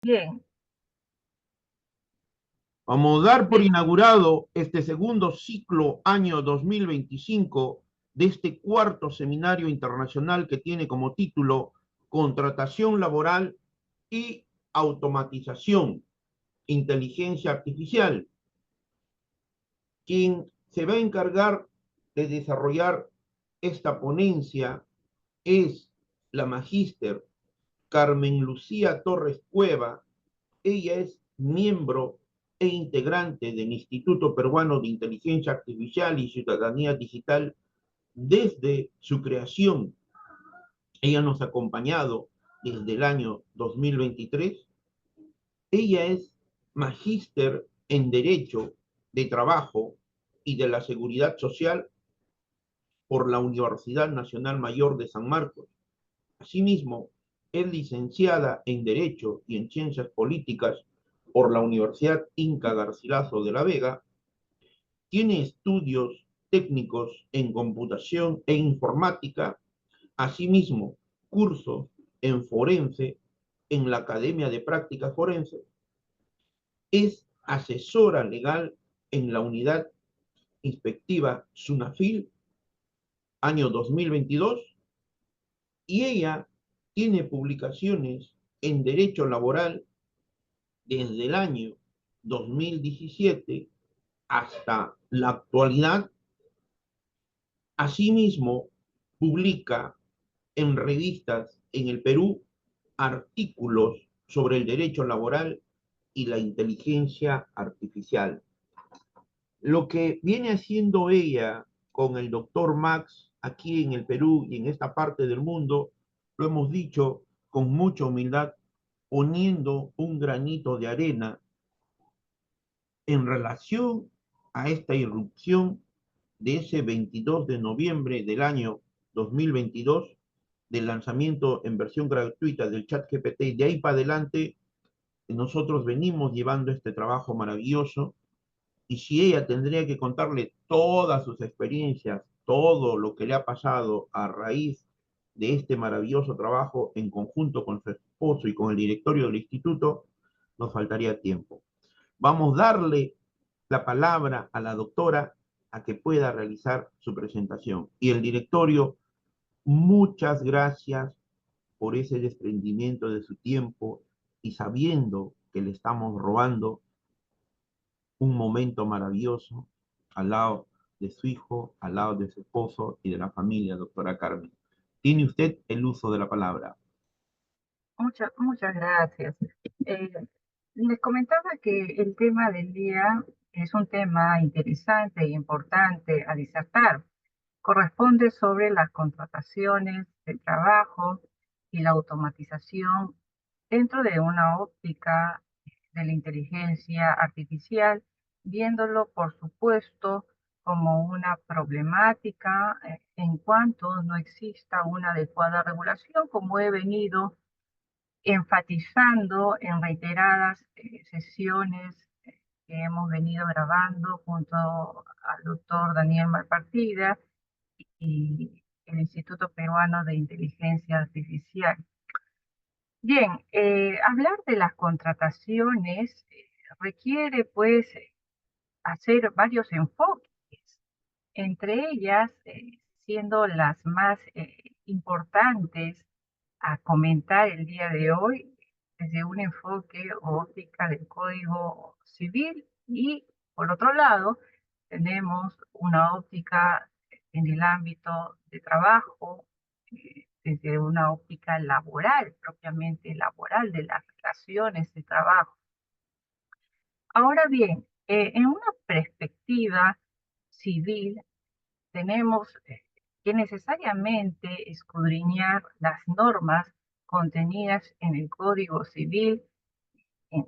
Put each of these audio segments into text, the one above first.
Bien, Vamos a dar por inaugurado este segundo ciclo año 2025 de este cuarto seminario internacional que tiene como título Contratación laboral y automatización, inteligencia artificial. Quien se va a encargar de desarrollar esta ponencia es la magíster Carmen Lucía Torres Cueva. Ella es miembro e integrante del Instituto Peruano de Inteligencia Artificial y Ciudadanía Digital desde su creación. Ella nos ha acompañado desde el año 2023. Ella es magíster en Derecho de Trabajo y de la Seguridad Social por la Universidad Nacional Mayor de San Marcos. Asimismo, es licenciada en Derecho y en Ciencias Políticas por la Universidad Inca Garcilaso de la Vega. Tiene estudios técnicos en computación e informática. Asimismo, cursos en forense en la Academia de Práctica Forense. Es asesora legal en la unidad inspectiva SUNAFIL año 2022 y ella tiene publicaciones en derecho laboral desde el año 2017 hasta la actualidad. Asimismo, publica en revistas en el Perú artículos sobre el derecho laboral y la inteligencia artificial. Lo que viene haciendo ella con el doctor Max aquí en el Perú y en esta parte del mundo, lo hemos dicho con mucha humildad, poniendo un granito de arena en relación a esta irrupción de ese 22 de noviembre del año 2022, del lanzamiento en versión gratuita del chat GPT. De ahí para adelante, nosotros venimos llevando este trabajo maravilloso. Y si ella tendría que contarle todas sus experiencias, todo lo que le ha pasado a raíz de este maravilloso trabajo en conjunto con su esposo y con el directorio del instituto, nos faltaría tiempo. Vamos a darle la palabra a la doctora a que pueda realizar su presentación. Y el directorio, muchas gracias por ese desprendimiento de su tiempo y sabiendo que le estamos robando un momento maravilloso al lado de su hijo, al lado de su esposo y de la familia, doctora Carmen. Tiene usted el uso de la palabra. muchas gracias. Eh, Les comentaba que el tema del día es un tema interesante e importante a disertar. Corresponde sobre las contrataciones de trabajo y la automatización dentro de una óptica de la inteligencia artificial, viéndolo, por supuesto, como una problemática en cuanto no exista una adecuada regulación, como he venido enfatizando en reiteradas sesiones que hemos venido grabando junto al doctor Daniel Malpartida y el Instituto Peruano de Inteligencia Artificial. Bien, hablar de las contrataciones requiere pues hacer varios enfoques, entre ellas siendo las más importantes a comentar el día de hoy desde un enfoque o óptica del Código Civil y por otro lado tenemos una óptica en el ámbito de trabajo, desde una óptica laboral, propiamente laboral, de las relaciones de trabajo. Ahora bien, en una perspectiva civil, tenemos que necesariamente escudriñar las normas contenidas en el Código Civil.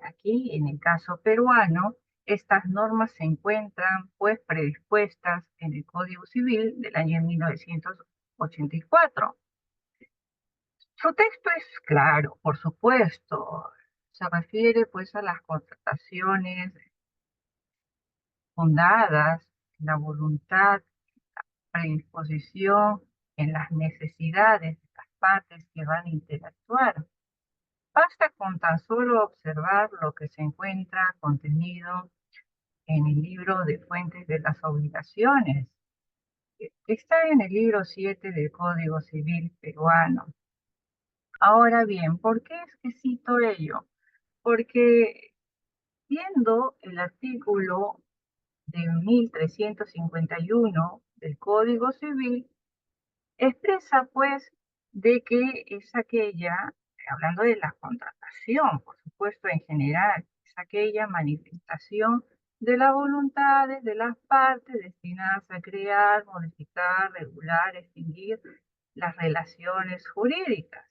Aquí, en el caso peruano, estas normas se encuentran pues predispuestas en el Código Civil del año 1984. Su texto es claro, por supuesto, se refiere pues a las contrataciones fundadas en la voluntad, predisposición, en las necesidades de las partes que van a interactuar, Basta con tan solo observar lo que se encuentra contenido en el libro de fuentes de las obligaciones, que está en el libro 7 del Código Civil peruano. Ahora bien, ¿por qué es que cito ello? Porque viendo el artículo de 1351 del Código Civil, expresa pues de que es aquella, hablando de la contratación, por supuesto en general, es aquella manifestación de las voluntades de las partes destinadas a crear, modificar, regular, extinguir las relaciones jurídicas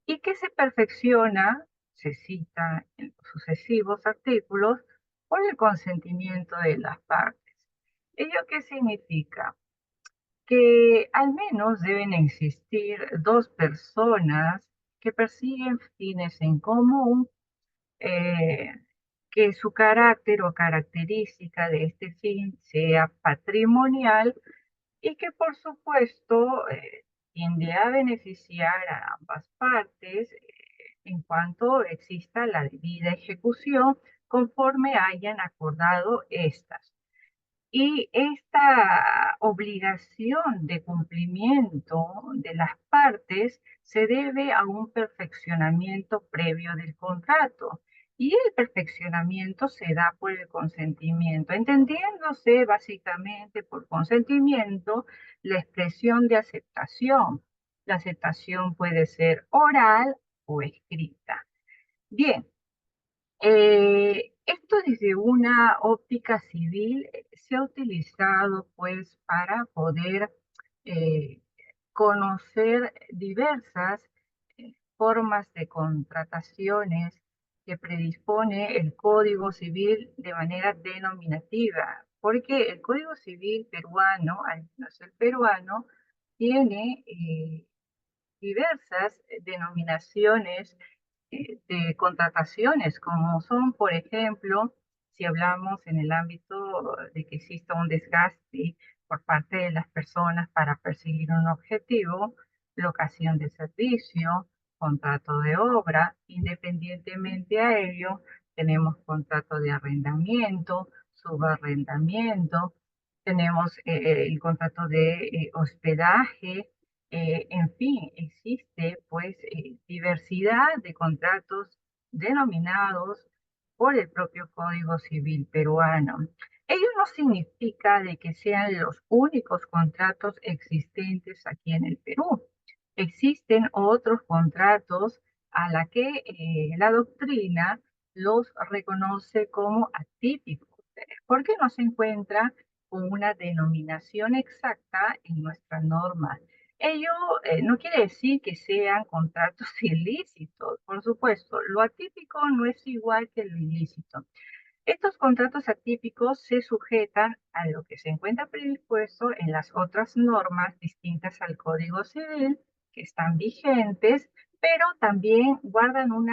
y que se perfecciona, se cita en los sucesivos artículos, por el consentimiento de las partes. ¿Ello qué significa? Que al menos deben existir dos personas que persiguen fines en común, eh, que su carácter o característica de este fin sea patrimonial y que por supuesto tiende a beneficiar a ambas partes en cuanto exista la debida ejecución conforme hayan acordado estas. Y esta obligación de cumplimiento de las partes se debe a un perfeccionamiento previo del contrato. Y el perfeccionamiento se da por el consentimiento, entendiéndose básicamente por consentimiento la expresión de aceptación. La aceptación puede ser oral o escrita. Bien, esto desde una óptica civil se ha utilizado pues para poder eh, conocer diversas formas de contrataciones que predispone el Código Civil de manera denominativa, porque el Código Civil peruano, al menos el peruano, tiene diversas denominaciones de contrataciones, como son, por ejemplo, si hablamos en el ámbito de que exista un desgaste por parte de las personas para perseguir un objetivo, locación de servicio, contrato de obra, independientemente a ello, tenemos contrato de arrendamiento, subarrendamiento, tenemos el contrato de hospedaje, en fin, existe pues diversidad de contratos denominados por el propio Código Civil peruano. Ello no significa de que sean los únicos contratos existentes aquí en el Perú. Existen otros contratos a la que la doctrina los reconoce como atípicos, porque no se encuentra con una denominación exacta en nuestra norma. Ello no quiere decir que sean contratos ilícitos, por supuesto. Lo atípico no es igual que lo ilícito. Estos contratos atípicos se sujetan a lo que se encuentra predispuesto en las otras normas distintas al Código Civil que están vigentes, pero también guardan un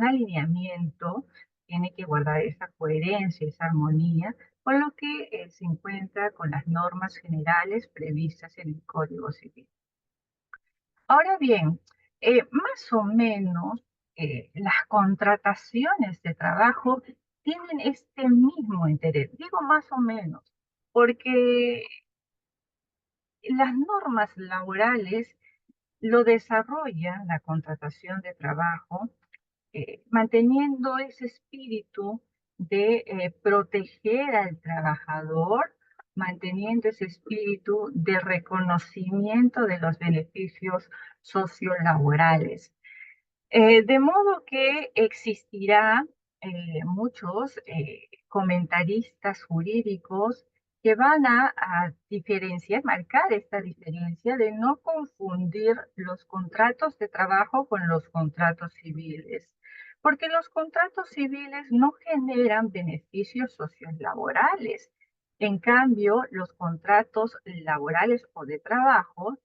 alineamiento, tiene que guardar esa coherencia, esa armonía, con lo que se encuentra con las normas generales previstas en el Código Civil. Ahora bien, más o menos las contrataciones de trabajo tienen este mismo interés. Digo más o menos, porque las normas laborales lo desarrollan la contratación de trabajo manteniendo ese espíritu de proteger al trabajador, manteniendo ese espíritu de reconocimiento de los beneficios sociolaborales. De modo que existirá muchos comentaristas jurídicos que van a diferenciar, marcar esta diferencia de no confundir los contratos de trabajo con los contratos civiles, porque los contratos civiles no generan beneficios sociolaborales. En cambio, los contratos laborales o de trabajo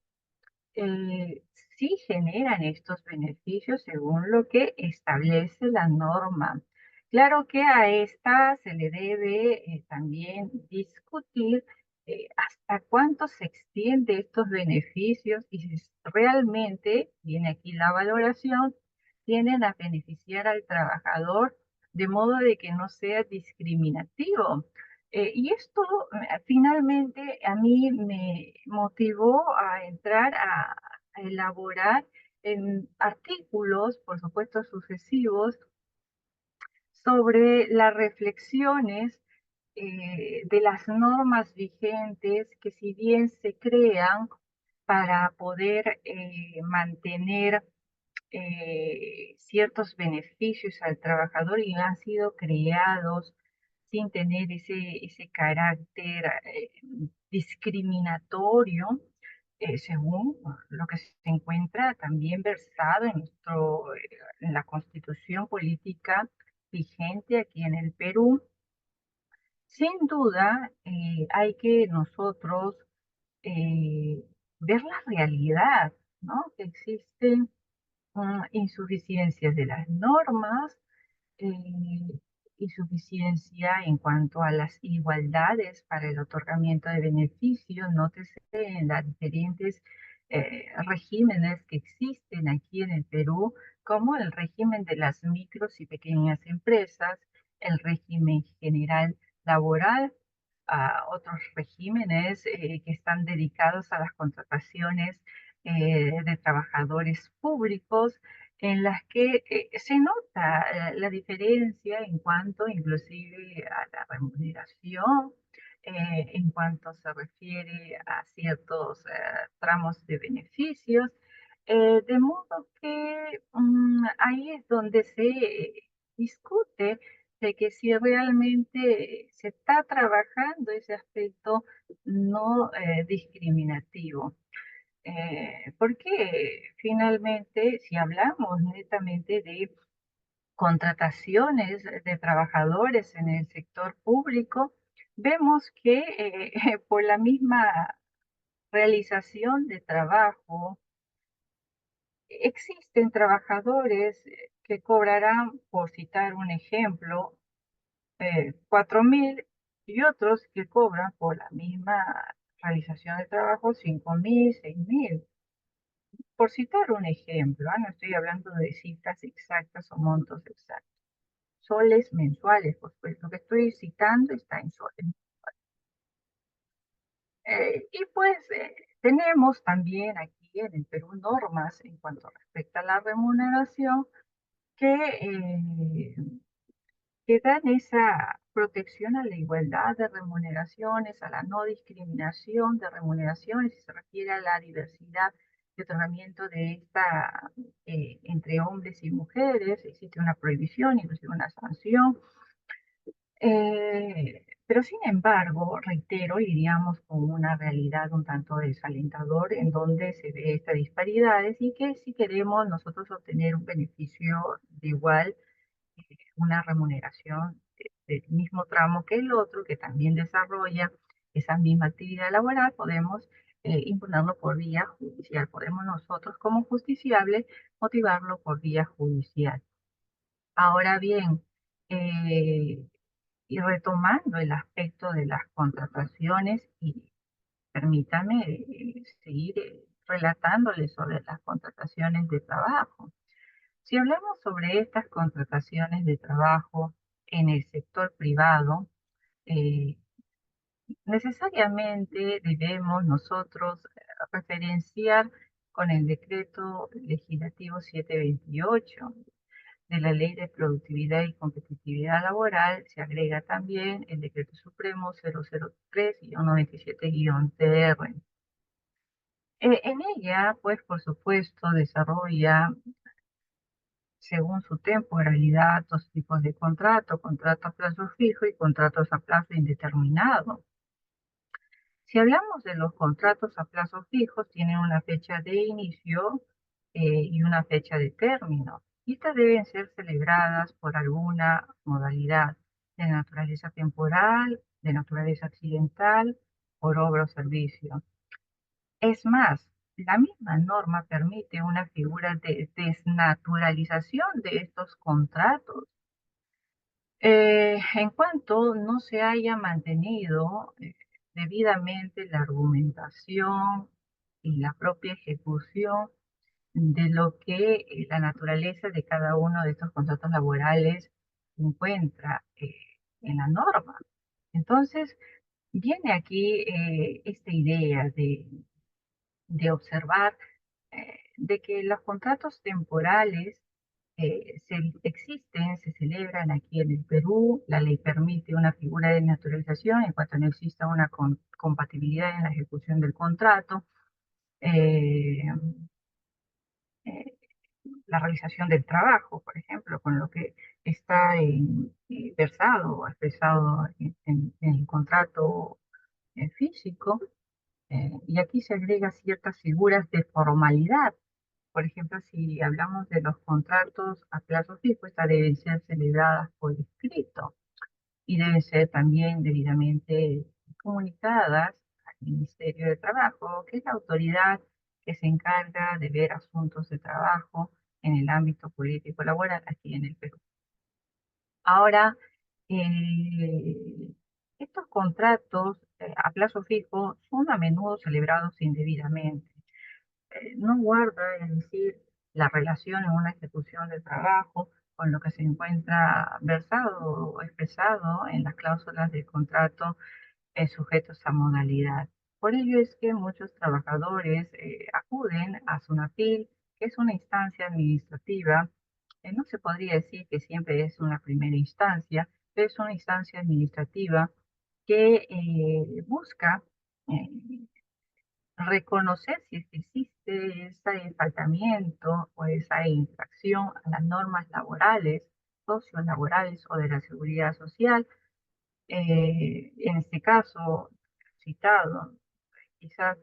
eh, sí generan estos beneficios según lo que establece la norma. Claro que a esta se le debe también discutir hasta cuánto se extiende estos beneficios y si realmente, viene aquí la valoración, tienden a beneficiar al trabajador de modo de que no sea discriminativo. Y esto finalmente a mí me motivó a entrar a elaborar en artículos, por supuesto, sucesivos, sobre las reflexiones de las normas vigentes que si bien se crean para poder mantener ciertos beneficios al trabajador y han sido creados sin tener ese carácter discriminatorio, según lo que se encuentra también versado en la constitución política vigente aquí en el Perú. Sin duda, hay que nosotros eh, ver la realidad, ¿no? Que existen insuficiencias de las normas, eh, insuficiencia en cuanto a las igualdades para el otorgamiento de beneficios. Nótese en las diferentes regímenes que existen aquí en el Perú, como el régimen de las micros y pequeñas empresas, el régimen general laboral, a otros regímenes que están dedicados a las contrataciones de trabajadores públicos, en las que se nota la diferencia en cuanto inclusive a la remuneración, en cuanto se refiere a ciertos tramos de beneficios, de modo que ahí es donde se discute de que si realmente se está trabajando ese aspecto no discriminativo. Porque finalmente, si hablamos netamente de contrataciones de trabajadores en el sector público, vemos que por la misma realización de trabajo, existen trabajadores que cobrarán, por citar un ejemplo, 4.000 y otros que cobran por la misma realización de trabajo 5.000, 6.000. Por citar un ejemplo, no estoy hablando de cifras exactas o montos exactos, soles mensuales, pues lo que estoy citando está en soles. Y pues tenemos también aquí en el Perú normas en cuanto respecta a la remuneración que que dan esa protección a la igualdad de remuneraciones, a la no discriminación de remuneraciones, si se refiere a la diversidad de otorgamiento de esta entre hombres y mujeres, existe una prohibición, inclusive una sanción. Pero sin embargo, reitero, iríamos con una realidad un tanto desalentador en donde se ve estas disparidades y que si queremos nosotros obtener un beneficio de igual una remuneración del mismo tramo que el otro, que también desarrolla esa misma actividad laboral, podemos impugnarlo por vía judicial. Podemos nosotros como justiciables motivarlo por vía judicial. Ahora bien, eh, y retomando el aspecto de las contrataciones, y permítame seguir relatándoles sobre las contrataciones de trabajo. Si hablamos sobre estas contrataciones de trabajo en el sector privado, eh, necesariamente debemos nosotros referenciar con el decreto legislativo 728 de la Ley de Productividad y Competitividad Laboral. Se agrega también el decreto supremo 003-97-TR. En ella, pues, por supuesto, desarrolla según su temporalidad, dos tipos de contrato, contrato a plazo fijo y contratos a plazo indeterminado. Si hablamos de los contratos a plazo fijo, tienen una fecha de inicio y una fecha de término. Estas deben ser celebradas por alguna modalidad de naturaleza temporal, de naturaleza accidental, por obra o servicio. Es más, la misma norma permite una figura de desnaturalización de estos contratos. En cuanto no se haya mantenido debidamente la argumentación y la propia ejecución de lo que la naturaleza de cada uno de estos contratos laborales encuentra en la norma. Entonces, viene aquí esta idea de observar de que los contratos temporales existen, se celebran aquí en el Perú. La ley permite una figura de naturalización en cuanto no exista una compatibilidad en la ejecución del contrato. eh, eh, la realización del trabajo, por ejemplo, con lo que está versado o expresado en el contrato físico. Y aquí se agrega ciertas figuras de formalidad. Por ejemplo, si hablamos de los contratos a plazo fijo, estas deben ser celebradas por escrito y deben ser también debidamente comunicadas al Ministerio de Trabajo, que es la autoridad que se encarga de ver asuntos de trabajo en el ámbito político laboral aquí en el Perú. Ahora, estos contratos a plazo fijo son a menudo celebrados indebidamente. No guarda, es decir, la relación en una ejecución de trabajo con lo que se encuentra versado o expresado en las cláusulas del contrato sujetos a modalidad. Por ello es que muchos trabajadores acuden a SUNAPIL, que es una instancia administrativa. No se podría decir que siempre es una primera instancia, pero es una instancia administrativa que busca eh, reconocer si es que existe ese faltamiento o esa infracción a las normas laborales, sociolaborales o de la seguridad social. En este caso citado, quizás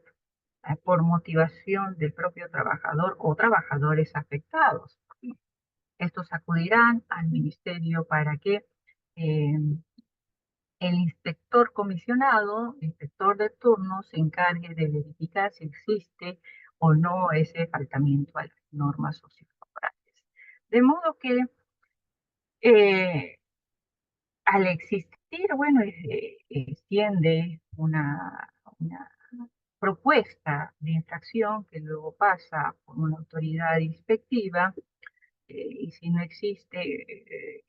por motivación del propio trabajador o trabajadores afectados. Estos acudirán al ministerio para que eh, el inspector comisionado, el inspector de turno, se encargue de verificar si existe o no ese faltamiento a las normas sociolaborales. De modo que al existir, bueno, extiende una propuesta de infracción que luego pasa por una autoridad inspectiva, y si no existe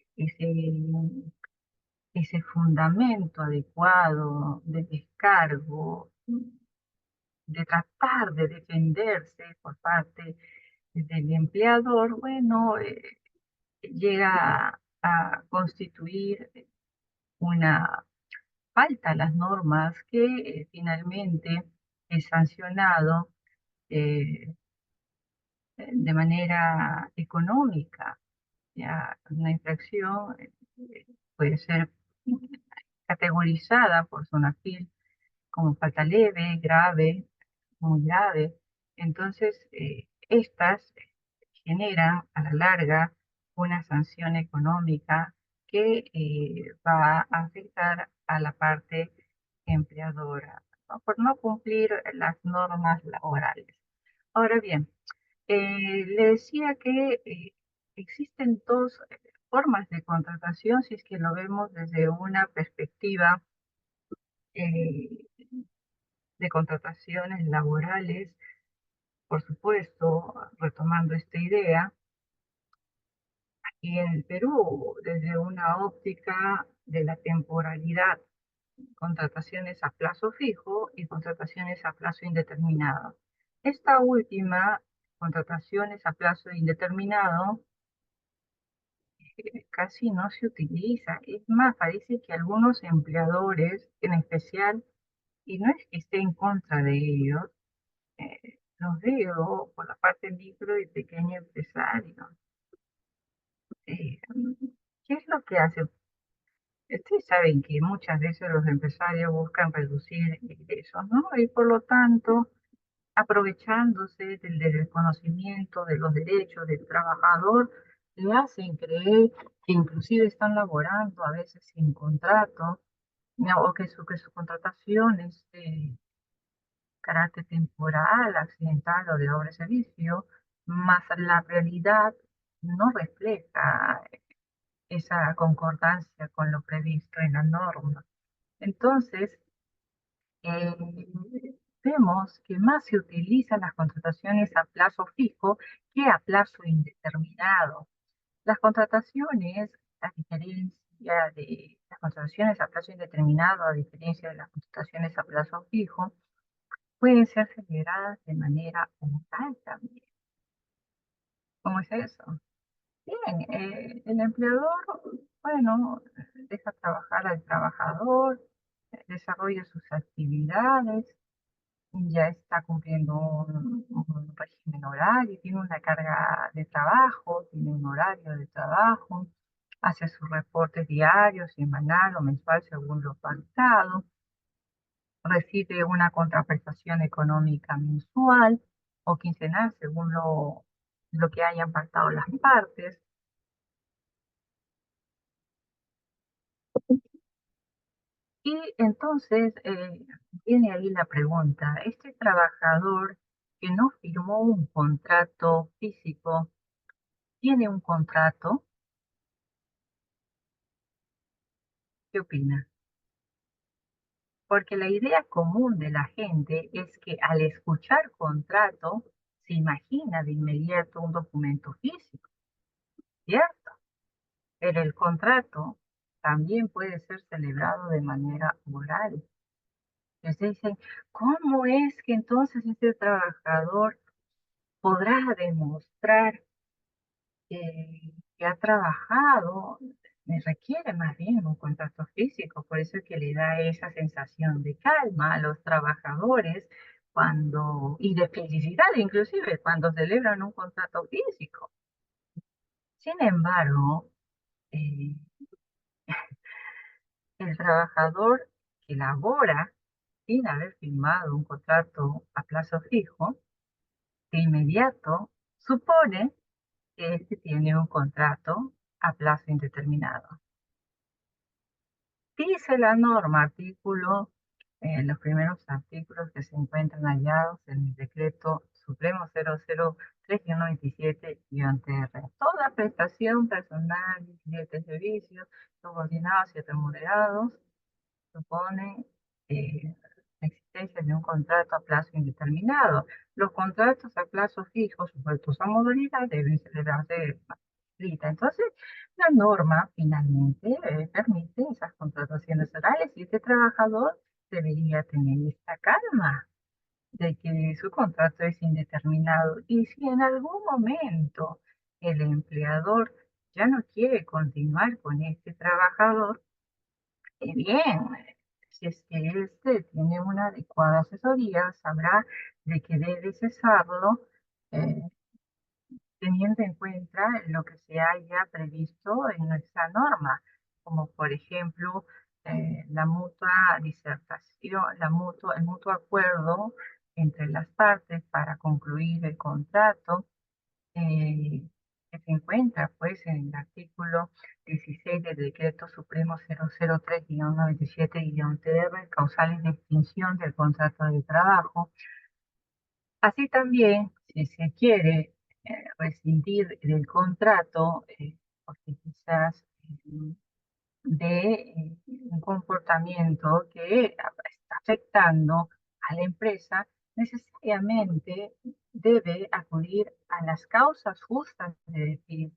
ese fundamento adecuado de descargo, de tratar de defenderse por parte del empleador, bueno, llega a constituir una falta a las normas que finalmente es sancionado eh, de manera económica. Ya una infracción puede ser categorizada por SONAFIL como falta leve, grave, muy grave. Entonces, estas generan a la larga una sanción económica que va a afectar a la parte empleadora, ¿no? Por no cumplir las normas laborales. Ahora bien, le decía que existen dos formas de contratación si es que lo vemos desde una perspectiva eh, de contrataciones laborales, por supuesto, retomando esta idea, y en el Perú, desde una óptica de la temporalidad, contrataciones a plazo fijo y contrataciones a plazo indeterminado. Esta última, contrataciones a plazo indeterminado, casi no se utiliza. Es más, parece que algunos empleadores, en especial, y no es que esté en contra de ellos, los veo por la parte micro y pequeño empresario. Eh, ¿Qué es lo que hace? Ustedes saben que muchas veces los empresarios buscan reducir ingresos, ¿no? Y por lo tanto, aprovechándose del desconocimiento de los derechos del trabajador, le hacen creer que inclusive están laborando a veces sin contrato, ¿no? O que su contratación es de carácter temporal, accidental o de doble servicio, más la realidad no refleja esa concordancia con lo previsto en la norma. Entonces, eh, vemos que más se utilizan las contrataciones a plazo fijo que a plazo indeterminado. Las contrataciones, a diferencia de las contrataciones a plazo indeterminado, a diferencia de las contrataciones a plazo fijo, pueden ser celebradas de manera oral también. ¿Cómo es eso? Bien, el empleador, bueno, deja trabajar al trabajador, desarrolla sus actividades, ya está cumpliendo un régimen horario, tiene una carga de trabajo, tiene un horario de trabajo, hace sus reportes diarios, semanal o mensual según lo pactado, recibe una contraprestación económica mensual o quincenal según lo que hayan pactado las partes. Y entonces viene ahí la pregunta, este trabajador que no firmó un contrato físico, ¿tiene un contrato? ¿Qué opina? Porque la idea común de la gente es que al escuchar contrato se imagina de inmediato un documento físico, ¿cierto? Pero el contrato también puede ser celebrado de manera oral. Entonces dicen, ¿cómo es que entonces este trabajador podrá demostrar que ha trabajado? Requiere más bien un contrato físico, por eso es que le da esa sensación de calma a los trabajadores y de felicidad inclusive cuando celebran un contrato físico. Sin embargo, eh, el trabajador que labora sin haber firmado un contrato a plazo fijo, de inmediato supone que éste tiene un contrato a plazo indeterminado. Dice la norma, los primeros artículos que se encuentran hallados en el decreto supremo 003-27-TR. Toda prestación personal de servicios subordinados y remunerados supone la existencia de un contrato a plazo indeterminado. Los contratos a plazo fijo, sujetos a modalidad, deben celebrarse de manera escrita. Entonces, la norma finalmente permite esas contrataciones orales y este trabajador debería tener esta calma de que su contrato es indeterminado. Y si en algún momento el empleador ya no quiere continuar con este trabajador, bien, si es que éste tiene una adecuada asesoría, sabrá de que debe cesarlo, eh, teniendo en cuenta lo que se haya previsto en nuestra norma, como por ejemplo la mutua disertación, el mutuo acuerdo entre las partes para concluir el contrato, eh, que se encuentra pues en el artículo 16 del Decreto Supremo 003-97-TR, causales de extinción del contrato de trabajo. Así también, si se quiere rescindir del contrato, porque quizás de un comportamiento que está afectando a la empresa, necesariamente debe acudir a las causas justas de despido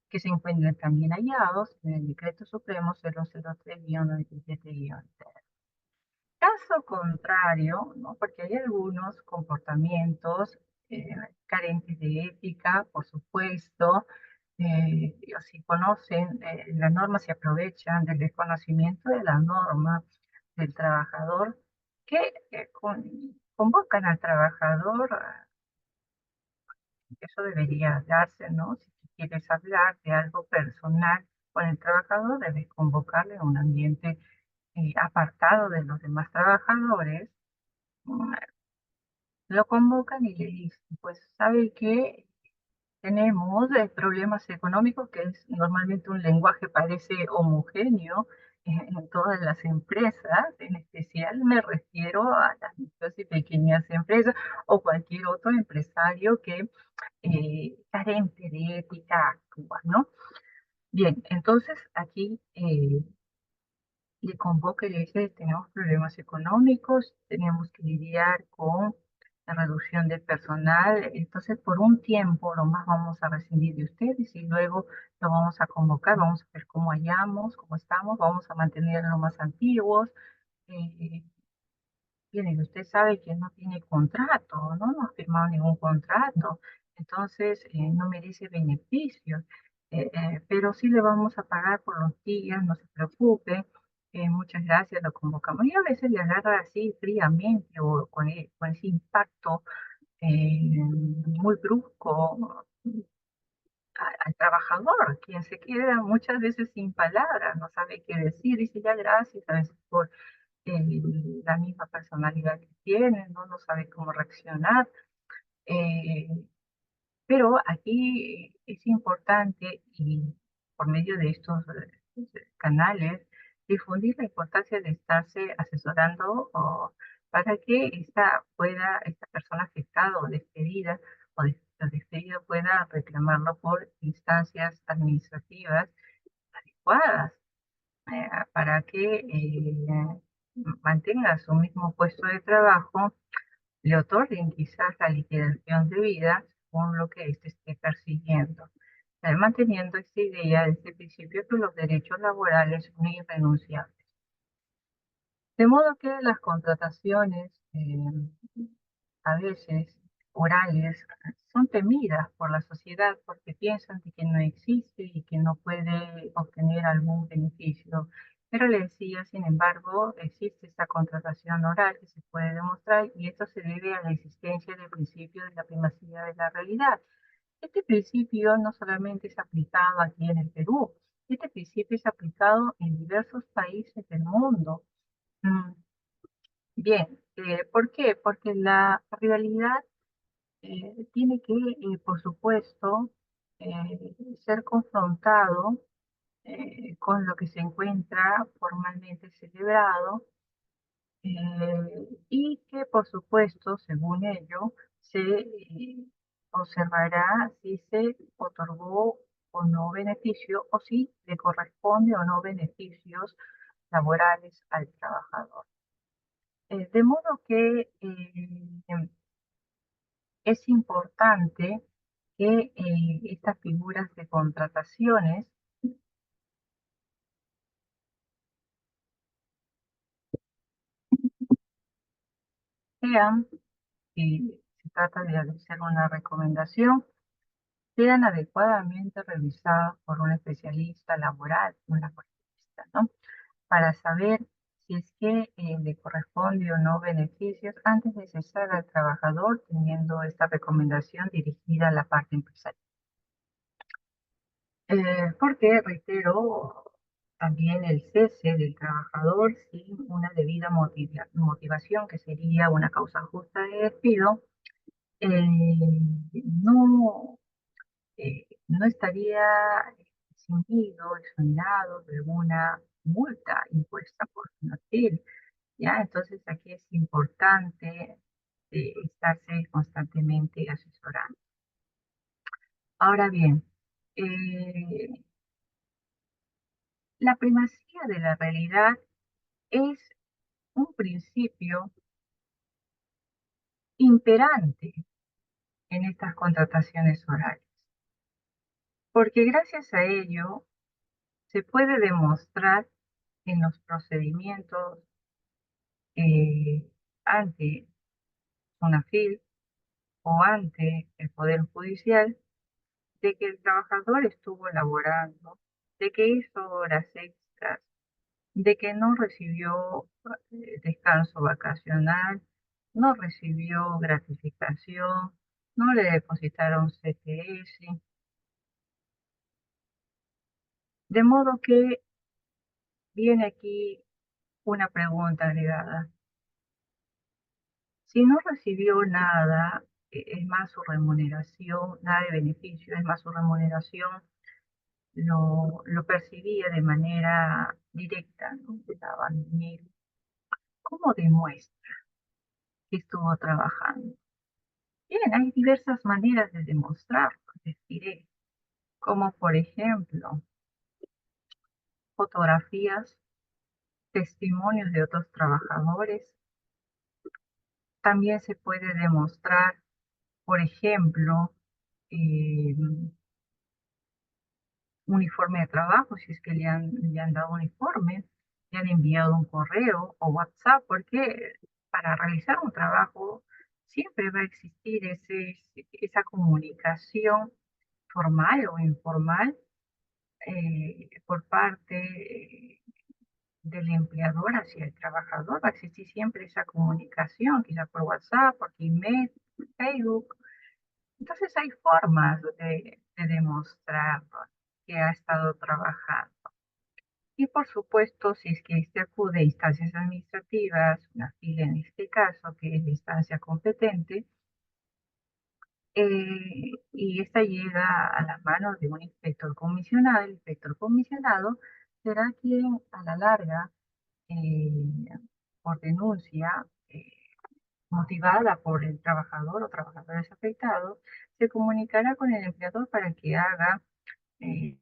que se encuentran también hallados en el Decreto Supremo 003-97-TR. Caso contrario, ¿no? Porque hay algunos comportamientos eh, carentes de ética, por supuesto, o si conocen la norma, se aprovechan del desconocimiento de la norma del trabajador, que convocan al trabajador, eso debería darse, ¿no? Si tú quieres hablar de algo personal con el trabajador, debes convocarle a un ambiente apartado de los demás trabajadores. mm, Lo convocan y le dicen, pues, ¿sabe qué? Tenemos problemas económicos, que es normalmente un lenguaje parece homogéneo en todas las empresas, en especial me refiero a las micros y pequeñas empresas o cualquier otro empresario que carente de ética actúa, ¿no? Bien, entonces aquí le convoca y le dice, tenemos problemas económicos, tenemos que lidiar con la reducción del personal, entonces por un tiempo lo más vamos a rescindir de ustedes y luego lo vamos a convocar, vamos a ver cómo hallamos, cómo estamos, vamos a mantener los más antiguos. eh, Bien, y usted sabe que no tiene contrato, ¿no? No ha firmado ningún contrato, entonces no merece beneficios, pero sí le vamos a pagar por los días, no se preocupe, muchas gracias, lo convocamos. Y a veces le agarra así fríamente o con ese impacto muy brusco al trabajador, quien se queda muchas veces sin palabras, no sabe qué decir, dice ya gracias, a veces por la misma personalidad que tienen, ¿no? No sabe cómo reaccionar. eh, pero aquí es importante y por medio de estos canales difundir la importancia de estarse asesorando para que esta persona afectada o despedida o despedida pueda reclamarlo por instancias administrativas adecuadas para que mantenga su mismo puesto de trabajo, le otorguen quizás la liquidación de vida según lo que éste esté persiguiendo, manteniendo esta idea, este principio que los derechos laborales son irrenunciables. De modo que las contrataciones a veces orales son temidas por la sociedad porque piensan de que no existe y que no puede obtener algún beneficio. Pero le decía, sin embargo, existe esta contratación oral que se puede demostrar y esto se debe a la existencia del principio de la primacía de la realidad. Este principio no solamente es aplicado aquí en el Perú, este principio es aplicado en diversos países del mundo. Mm, Bien, ¿por qué? Porque la realidad tiene que, por supuesto, ser confrontado con lo que se encuentra formalmente celebrado y que, por supuesto, según ello, se observará si se otorgó o no beneficio o si le corresponde o no beneficios laborales al trabajador. De modo que es importante que estas figuras de contrataciones sean, si se trata de hacer una recomendación, sean adecuadamente revisadas por un especialista laboral, un laboralista, ¿no? Para saber si es que le corresponde o no beneficios antes de cesar al trabajador, teniendo esta recomendación dirigida a la parte empresarial. Porque, reitero, también el cese del trabajador sin una debida motivación, que sería una causa justa de despido, eh, no, no estaría eximido, exonerado de alguna multa impuesta por Financiera, ¿ya? Entonces aquí es importante estarse constantemente asesorando. Ahora bien, eh, la primacía de la realidad es un principio imperante en estas contrataciones orales, porque gracias a ello se puede demostrar en los procedimientos eh, ante UNAFIL o ante el Poder Judicial de que el trabajador estuvo laborando, de que hizo horas extras, de que no recibió descanso vacacional, no recibió gratificación, no le depositaron CTS, de modo que viene aquí una pregunta agregada. Si no recibió nada, es más su remuneración, nada de beneficio, es más su remuneración, lo percibía de manera directa, ¿no? Le daban dinero. ¿Cómo demuestra que estuvo trabajando? Bien, hay diversas maneras de demostrarlo, les diré, como por ejemplo fotografías testimonios de otros trabajadores. También se puede demostrar, por ejemplo, eh, uniforme de trabajo, si es que le han dado uniforme, le han enviado un correo o WhatsApp, porque para realizar un trabajo siempre va a existir esa comunicación formal o informal por parte del empleador hacia el trabajador. Va a existir siempre esa comunicación, quizá por WhatsApp, por email, Facebook. Entonces hay formas de demostrar que ha estado trabajando. Y por supuesto, si es que se acude a instancias administrativas, una fila en este caso, que es la instancia competente, y esta llega a las manos de un inspector comisionado, el inspector comisionado será quien a la larga, eh, por denuncia motivada por el trabajador o trabajadores afectados, se comunicará con el empleador para que haga eh,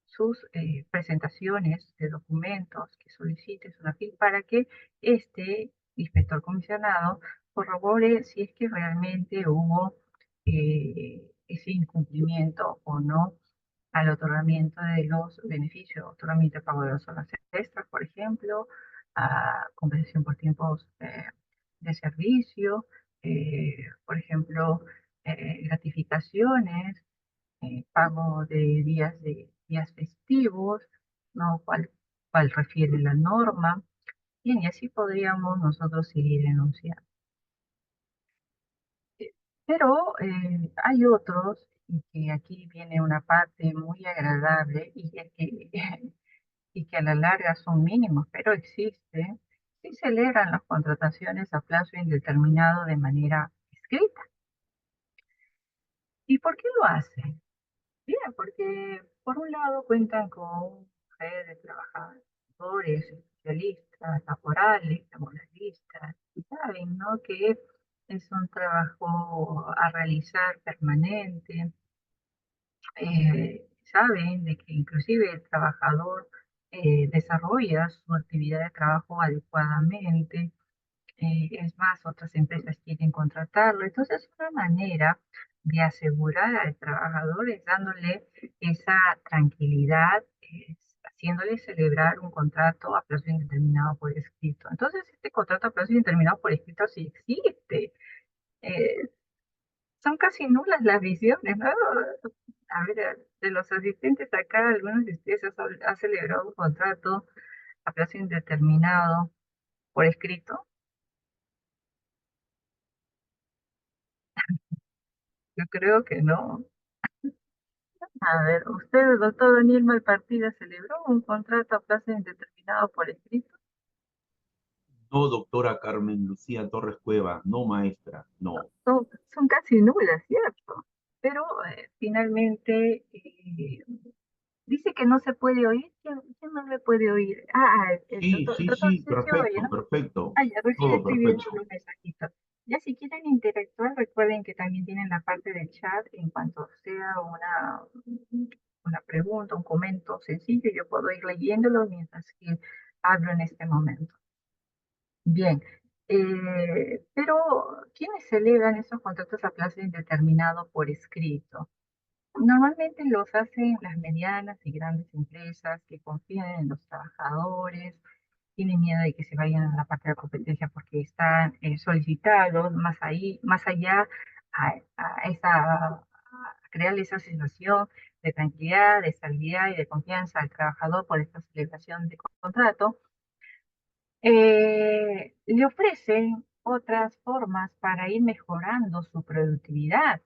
sus presentaciones de documentos que solicite SUNAFIL para que este inspector comisionado corrobore si es que realmente hubo ese incumplimiento o no al otorgamiento de los beneficios, otorgamiento de pago de las horas extras, por ejemplo, a compensación por tiempos de servicio, por ejemplo, gratificaciones, pago de días festivos, ¿no? Cuál refiere la norma. Bien, y así podríamos nosotros seguir denunciando. Pero hay otros, y que aquí viene una parte muy agradable, y que a la larga son mínimos, pero existen, si celebran las contrataciones a plazo indeterminado de manera escrita. ¿Y por qué lo hacen? Bien, porque por un lado cuentan con un red de trabajadores, especialistas, laboralistas, y saben, ¿no? Que es un trabajo a realizar permanente, saben de que inclusive el trabajador desarrolla su actividad de trabajo adecuadamente, es más, otras empresas quieren contratarlo. Entonces, una manera de asegurar al trabajador es dándole esa tranquilidad, haciéndole celebrar un contrato a plazo indeterminado por escrito. Entonces, este contrato a plazo indeterminado por escrito sí existe. Eh, Son casi nulas las visiones, ¿no? A ver, de los asistentes acá, algunos de ustedes ha celebrado un contrato a plazo indeterminado por escrito. Yo creo que no. A ver, ¿usted, doctor Daniel Malpartida, celebró un contrato a plazo indeterminado por escrito? No, doctora Carmen Lucía Torres Cueva, no maestra, no. Son casi nulas, ¿cierto? Pero finalmente dice que no se puede oír. ¿Quién no me puede oír? Sí, El sí, doctor sí, sí se oye, perfecto, ¿no? perfecto, Ah, ya, recién todo estoy viendo perfecto. los mensajitos. Ya si quieren interactuar, recuerden que también tienen la parte del chat en cuanto sea una pregunta, un comentario sencillo, yo puedo ir leyéndolo mientras que hablo en este momento. Bien, pero ¿quiénes celebran esos contratos a plazo indeterminado por escrito? Normalmente los hacen las medianas y grandes empresas que confían en los trabajadores, tienen miedo de que se vayan a la parte de la competencia porque están solicitados más allá a crear esa sensación de tranquilidad, de estabilidad y de confianza al trabajador por esta celebración de contrato. Le ofrecen otras formas para ir mejorando su productividad.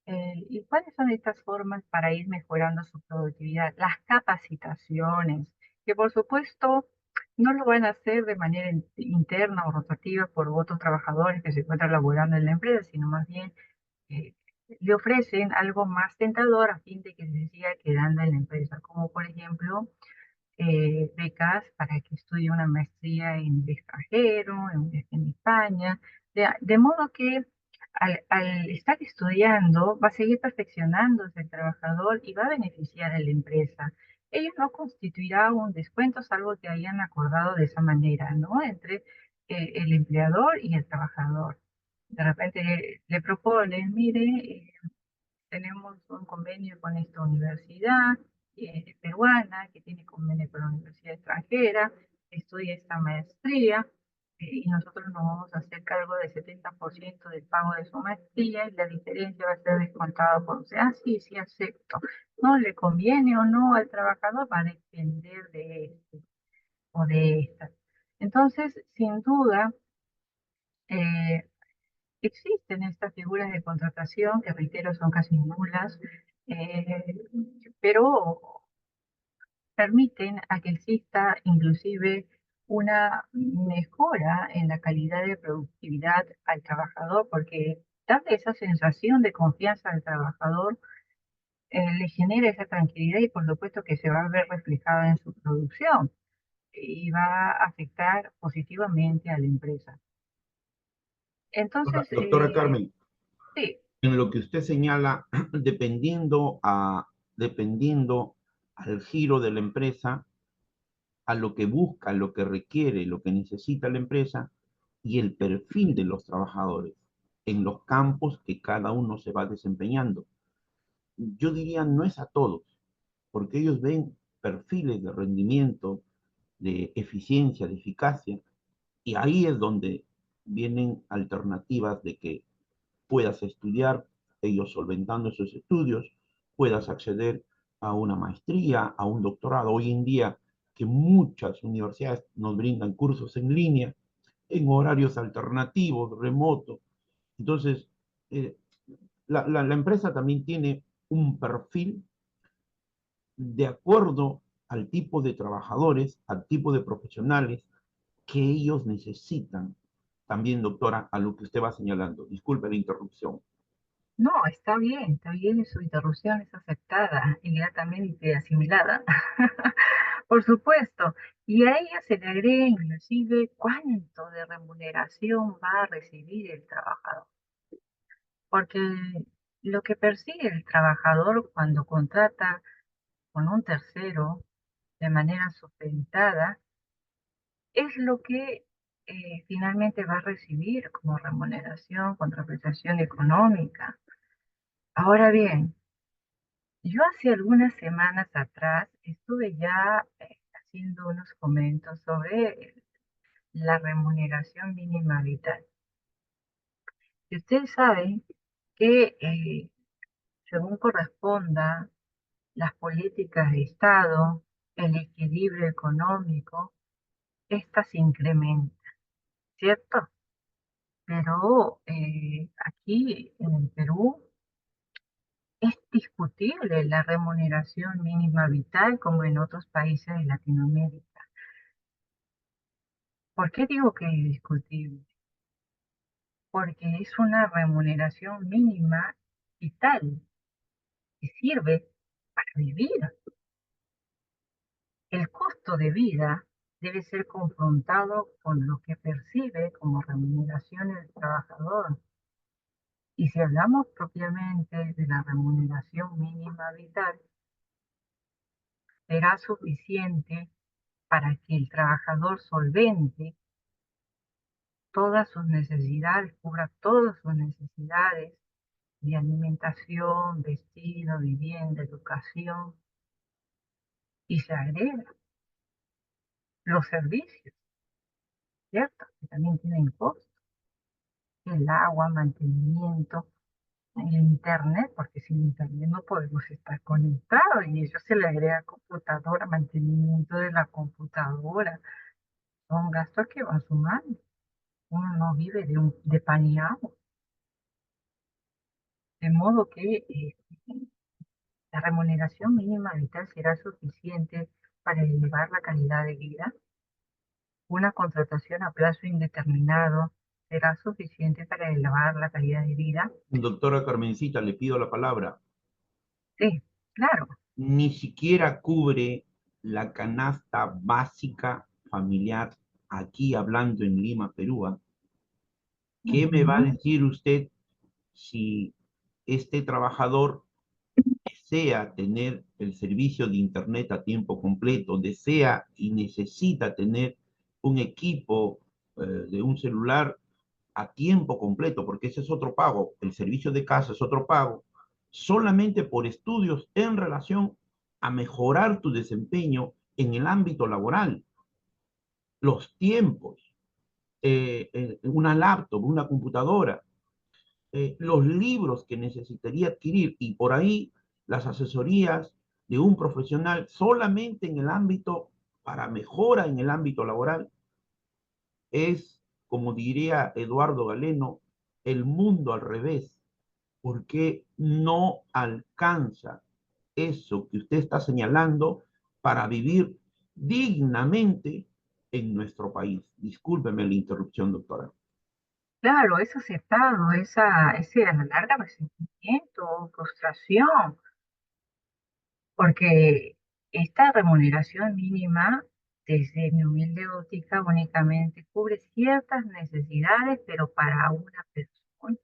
¿Y cuáles son estas formas para ir mejorando su productividad? Las capacitaciones, que por supuesto no lo van a hacer de manera interna o rotativa por otros trabajadores que se encuentran laborando en la empresa, sino más bien eh, le ofrecen algo más tentador a fin de que se siga quedando en la empresa, como por ejemplo becas para que estudie una maestría en el extranjero, en España, de modo que al estar estudiando va a seguir perfeccionándose el trabajador y va a beneficiar a la empresa. ellos no constituirán un descuento salvo que hayan acordado de esa manera, ¿no? Entre el empleador y el trabajador. De repente le proponen, mire, tenemos un convenio con esta universidad peruana que tiene convenio con la universidad extranjera, estudia esta maestría y nosotros nos vamos a hacer cargo del 70% del pago de su maestría y la diferencia va a ser descontada por usted. Ah, sí, sí, acepto. No le conviene o no al trabajador, va a depender de este o de esta. Entonces, sin duda, eh, existen estas figuras de contratación que, reitero, son casi nulas, eh, pero permiten a que exista inclusive una mejora en la calidad de productividad al trabajador, porque darle esa sensación de confianza al trabajador le genera esa tranquilidad y por supuesto que se va a ver reflejada en su producción y va a afectar positivamente a la empresa. Entonces, Doctora Carmen, sí, en lo que usted señala, dependiendo al giro de la empresa, a lo que busca, lo que requiere, lo que necesita la empresa y el perfil de los trabajadores en los campos que cada uno se va desempeñando. Yo diría no es a todos, porque ellos ven perfiles de rendimiento, de eficiencia, de eficacia, y ahí es donde vienen alternativas de que puedas estudiar, ellos solventando esos estudios, puedas acceder a una maestría, a un doctorado. Hoy en día que muchas universidades nos brindan cursos en línea, en horarios alternativos, remotos. Entonces, eh, la empresa también tiene un perfil de acuerdo al tipo de trabajadores, al tipo de profesionales que ellos necesitan. También, doctora, a lo que usted va señalando. Disculpe la interrupción. no, está bien, su interrupción es aceptada y gratamente asimilada. Por supuesto, y a ella se le agrega inclusive cuánto de remuneración va a recibir el trabajador, porque lo que persigue el trabajador cuando contrata con un tercero de manera supeditada es lo que finalmente va a recibir como remuneración, contraprestación económica. Ahora bien, yo hace algunas semanas atrás estuve ya haciendo unos comentarios sobre la remuneración mínima vital. Y ustedes saben que según corresponda las políticas de Estado, el equilibrio económico, estas se incrementan, ¿cierto? Pero aquí en el Perú es discutible la remuneración mínima vital como en otros países de Latinoamérica. ¿Por qué digo que es discutible? Porque es una remuneración mínima vital que sirve para vivir. El costo de vida debe ser confrontado con lo que percibe como remuneración el trabajador. Y si hablamos propiamente de la remuneración mínima vital, será suficiente para que el trabajador solvente todas sus necesidades, cubra todas sus necesidades de alimentación, vestido, vivienda, educación, y se agrega los servicios, ¿cierto? Que también tienen costo, el agua, mantenimiento, el internet, porque sin internet no podemos estar conectados, y eso se le agrega computadora, mantenimiento de la computadora, son gastos que van sumando. Uno no vive de pan y agua, de modo que la remuneración mínima vital será suficiente para elevar la calidad de vida. Una contratación a plazo indeterminado será suficiente para elevar la calidad de vida. Doctora Carmencita, le pido la palabra. Sí, claro. Ni siquiera cubre la canasta básica familiar aquí hablando en Lima, Perú. ¿Ah? ¿Qué me va a Ujú. decir usted si este trabajador desea tener el servicio de Internet a tiempo completo, desea y necesita tener un equipo de un celular a tiempo completo, porque ese es otro pago, el servicio de casa es otro pago, solamente por estudios en relación a mejorar tu desempeño en el ámbito laboral, los tiempos, una laptop, una computadora, los libros que necesitaría adquirir y por ahí las asesorías de un profesional solamente en el ámbito, para mejora en el ámbito laboral, es, como diría Eduardo Galeno, el mundo al revés, porque no alcanza eso que usted está señalando para vivir dignamente en nuestro país. Discúlpeme la interrupción, doctora. Claro, ese aceptado, ese a la larga resentimiento, frustración, porque esta remuneración mínima, desde mi humilde óptica, únicamente cubre ciertas necesidades, pero para una persona.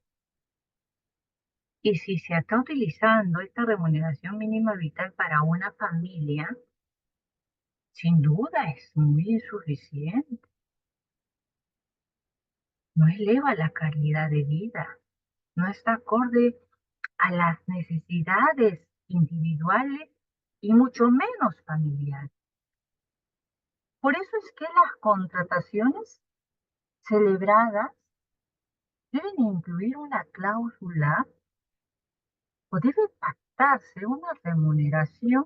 Y si se está utilizando esta remuneración mínima vital para una familia, sin duda es muy insuficiente. No eleva la calidad de vida, no está acorde a las necesidades individuales y mucho menos familiares. Por eso es que las contrataciones celebradas deben incluir una cláusula o debe pactarse una remuneración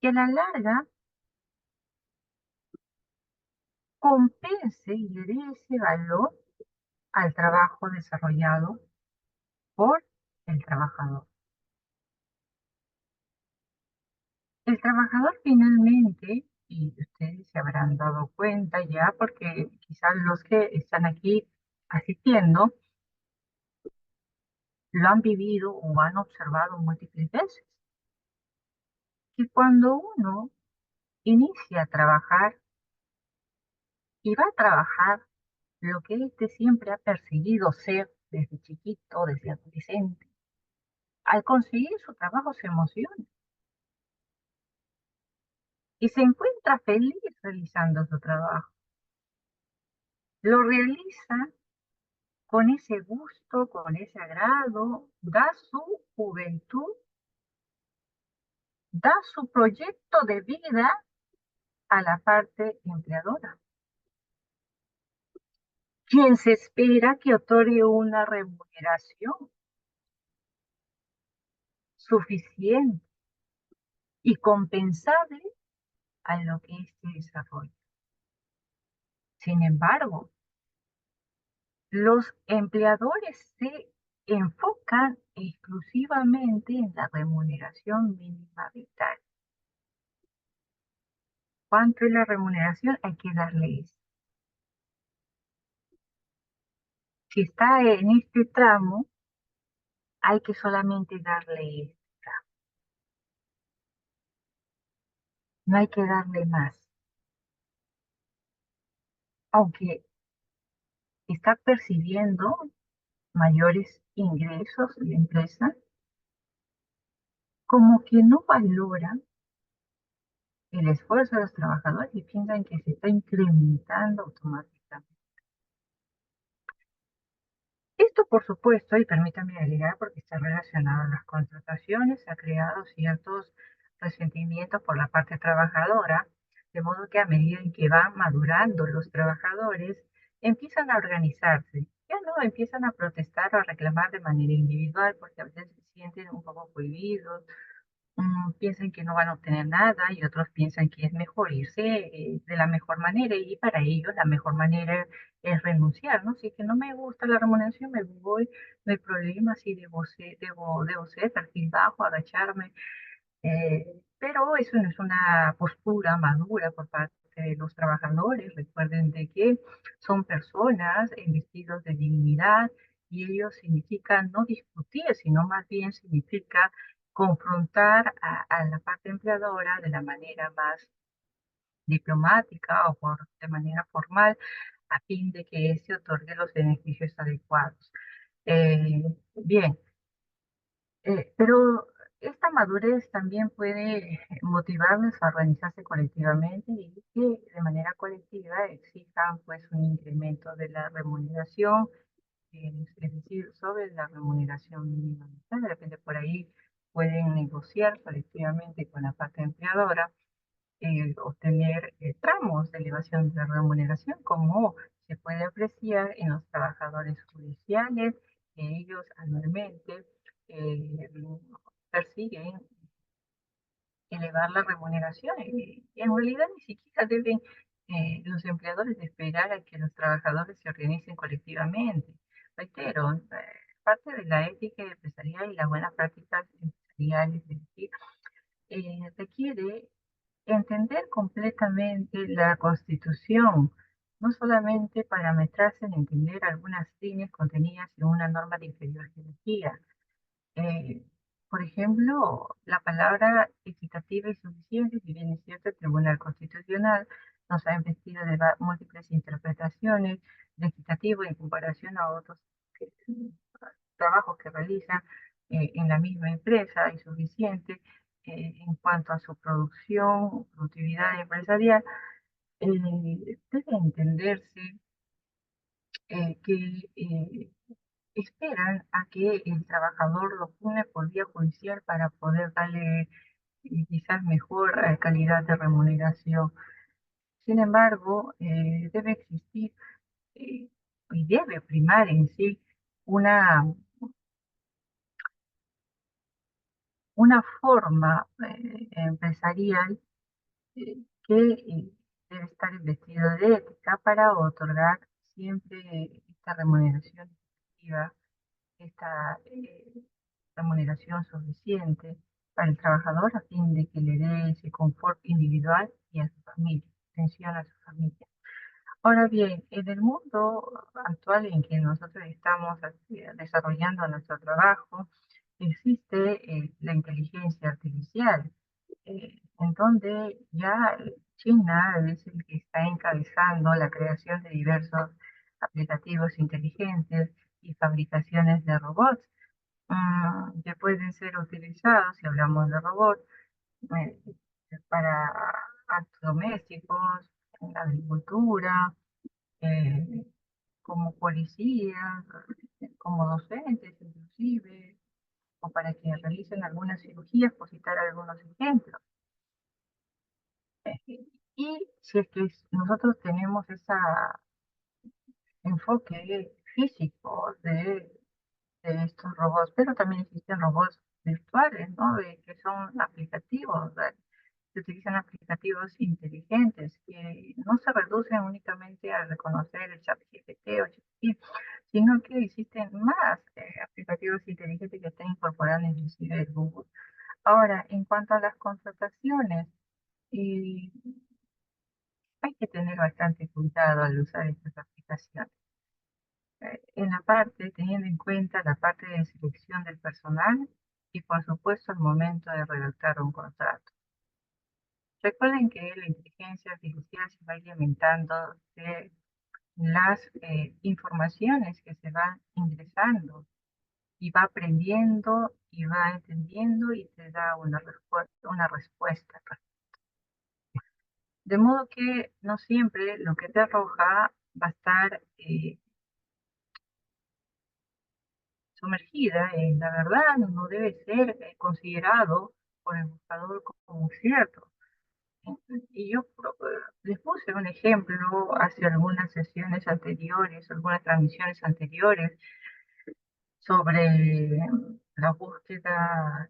que a la larga compense y le dé ese valor al trabajo desarrollado por el trabajador. El trabajador finalmente, y ustedes se habrán dado cuenta ya, porque quizás los que están aquí asistiendo lo han vivido o han observado múltiples veces, que cuando uno inicia a trabajar y va a trabajar lo que éste siempre ha perseguido ser desde chiquito, desde adolescente, al conseguir su trabajo se emociona y se encuentra feliz realizando su trabajo. Lo realiza con ese gusto, con ese agrado, da su juventud, da su proyecto de vida a la parte empleadora, quien se espera que otorgue una remuneración suficiente y compensable a lo que éste desarrolla. Sin embargo, los empleadores se enfocan exclusivamente en la remuneración mínima vital. ¿Cuánto es la remuneración? Hay que darle eso. Si está en este tramo, hay que solamente darle extra, no hay que darle más. Aunque está percibiendo mayores ingresos de la empresa, como que no valora el esfuerzo de los trabajadores y piensan que se está incrementando automáticamente. Esto, por supuesto, y permítame agregar, porque está relacionado a las contrataciones, ha creado ciertos resentimientos por la parte trabajadora, de modo que a medida en que van madurando los trabajadores, empiezan a organizarse. Ya no empiezan a protestar o a reclamar de manera individual, porque a veces se sienten un poco cohibidos, piensan que no van a obtener nada y otros piensan que es mejor irse de la mejor manera y para ellos la mejor manera es renunciar, ¿no? Si es que no me gusta la remuneración, me voy, no hay problema, si debo ser perfil bajo, agacharme, pero eso no es una postura madura por parte de los trabajadores. Recuerden de que son personas investidos de dignidad y ello significa no discutir, sino más bien significa confrontar a la parte empleadora de la manera más diplomática o de manera formal a fin de que se otorgue los beneficios adecuados. Bien, Pero esta madurez también puede motivarlos a organizarse colectivamente y que de manera colectiva exijan pues un incremento de la remuneración, es decir, sobre la remuneración mínima. De repente por ahí pueden negociar colectivamente con la parte empleadora, obtener tramos de elevación de remuneración, como se puede apreciar en los trabajadores judiciales, que ellos anualmente eh, persiguen elevar la remuneración y en realidad ni siquiera deben los empleadores esperar a que los trabajadores se organicen colectivamente. Reitero, parte de la ética empresarial y las buenas prácticas empresariales, es decir, requiere entender completamente la Constitución, no solamente parametrarse en entender algunas líneas contenidas en una norma de inferior jerarquía. Eh, por ejemplo, la palabra equitativa y suficiente, si bien es cierto, el Tribunal Constitucional nos ha investido de múltiples interpretaciones de equitativo en comparación a otros eh, trabajos que realizan en la misma empresa y suficiente en cuanto a su producción, productividad empresarial, debe entenderse que esperan a que el trabajador lo pone por vía judicial para poder darle quizás mejor calidad de remuneración. Sin embargo, debe existir eh, y debe primar en sí una, una forma empresarial que debe estar investido de ética para otorgar siempre esta remuneración efectiva, esta remuneración suficiente para el trabajador a fin de que le dé ese confort individual y a su familia, atención a su familia. Ahora bien, en el mundo actual en que nosotros estamos desarrollando nuestro trabajo, existe la inteligencia artificial, en donde ya China es el que está encabezando la creación de diversos aplicativos inteligentes y fabricaciones de robots que pueden ser utilizados, si hablamos de robots, eh, para actos domésticos, en la agricultura, eh, como policías, como docentes inclusive, o para que realicen algunas cirugías, por citar algunos ejemplos. Y si es que nosotros tenemos ese enfoque físico de estos robots, pero también existen robots virtuales, ¿no? Que son aplicativos, se utilizan aplicativos inteligentes que no se reducen únicamente a reconocer el chat GPT o GPT, sino que existen más aplicativos inteligentes que están incorporando inclusive el Google. Ahora, en cuanto a las contrataciones, y hay que tener bastante cuidado al usar estas aplicaciones. En la parte, teniendo en cuenta la parte de selección del personal y por supuesto el momento de redactar un contrato. Recuerden que la inteligencia artificial se va alimentando de las informaciones que se van ingresando y va aprendiendo y va entendiendo y te da una respuesta. De modo que no siempre lo que te arroja va a estar sumergida en la verdad, no debe ser considerado por el buscador como cierto. Y yo les puse un ejemplo hace algunas sesiones anteriores, algunas transmisiones anteriores, sobre la búsqueda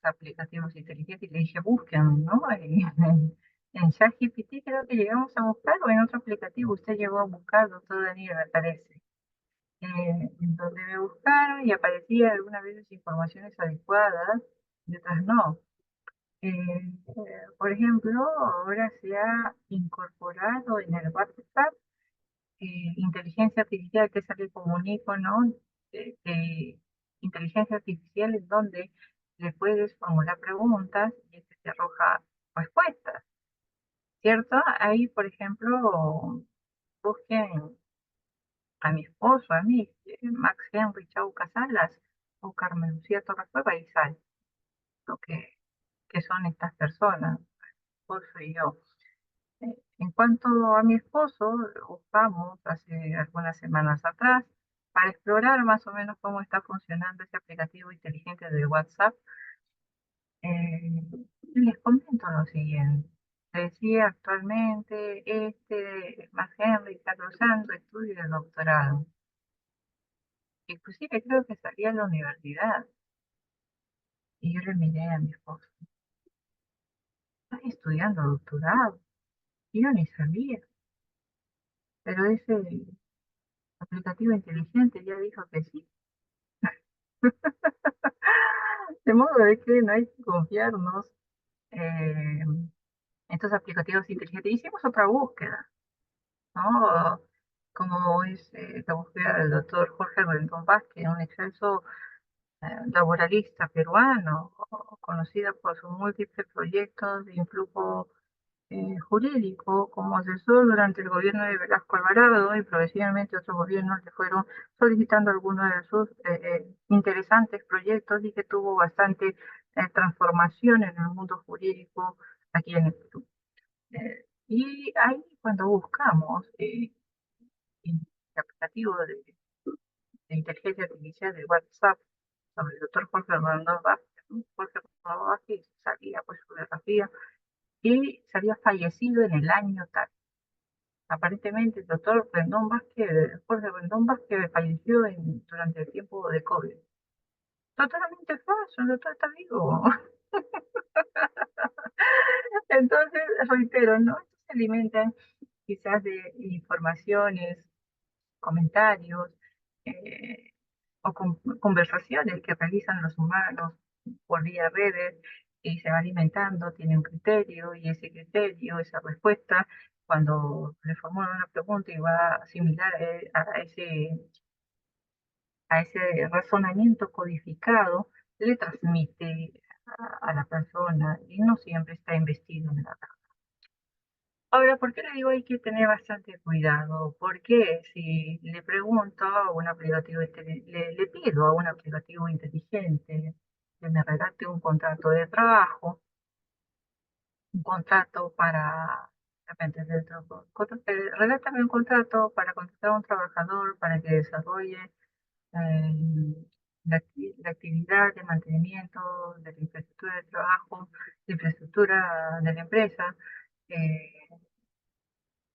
de aplicativos inteligentes. Y le dije, busquen, ¿no? En ChatGPT creo que llegamos a buscar, o en otro aplicativo usted llegó a buscar, doctor Daniel, me parece. En donde me buscaron y aparecía algunas veces informaciones adecuadas y otras no. Por ejemplo, ahora se ha incorporado en el WhatsApp inteligencia artificial, que es el que comunico, ¿no? Inteligencia artificial es donde le puedes formular preguntas y este te arroja respuestas, ¿cierto? Ahí, por ejemplo, busquen a mi esposo, a mí, Max Henry Chau Casalas, o Carmen Lucía Torres Cueva y sale lo que son estas personas, esposo y yo. En cuanto a mi esposo, buscamos hace algunas semanas atrás para explorar más o menos cómo está funcionando ese aplicativo inteligente de WhatsApp. Eh, Les comento lo siguiente. Decía actualmente, más Henry está cursando estudios de doctorado. Inclusive creo que salía en la universidad. Y yo le miré a mi esposo. ¿Estás estudiando doctorado? Y yo ni sabía. Pero ese aplicativo inteligente ya dijo que sí. De modo de que no hay que confiarnos en estos aplicativos inteligentes. Hicimos otra búsqueda, ¿no? Como es la búsqueda del doctor Jorge Rendón Vázquez, un excelso laboralista peruano, conocida por sus múltiples proyectos de influjo jurídico como asesor durante el gobierno de Velasco Alvarado y progresivamente otros gobiernos le fueron solicitando algunos de sus interesantes proyectos y que tuvo bastante transformación en el mundo jurídico aquí en el Perú. Y ahí cuando buscamos en el aplicativo de inteligencia artificial de WhatsApp sobre el doctor Jorge Hernando Vázquez, ¿no? Jorge Hernando Vázquez salía pues su biografía y se había fallecido en el año tal. Aparentemente el doctor Rendón Vázquez, Jorge Rendón Vázquez falleció durante el tiempo de COVID. Totalmente falso, el doctor está vivo. Entonces, reitero, ¿no? Estos se alimentan quizás de informaciones, comentarios eh, o conversaciones que realizan los humanos por vía redes y se va alimentando, tiene un criterio y ese criterio, esa respuesta, cuando le formulan una pregunta y va similar a ese razonamiento codificado, le transmite a la persona y no siempre está investido en la verdad. Ahora, ¿por qué le digo hay que tener bastante cuidado? Porque si le pregunto a un aplicativo, le pido a un aplicativo inteligente que me redacte un contrato de trabajo, un contrato para, de repente, redáctame un contrato para contratar a un trabajador para que desarrolle la actividad de mantenimiento de la infraestructura de trabajo, de infraestructura de la empresa. eh,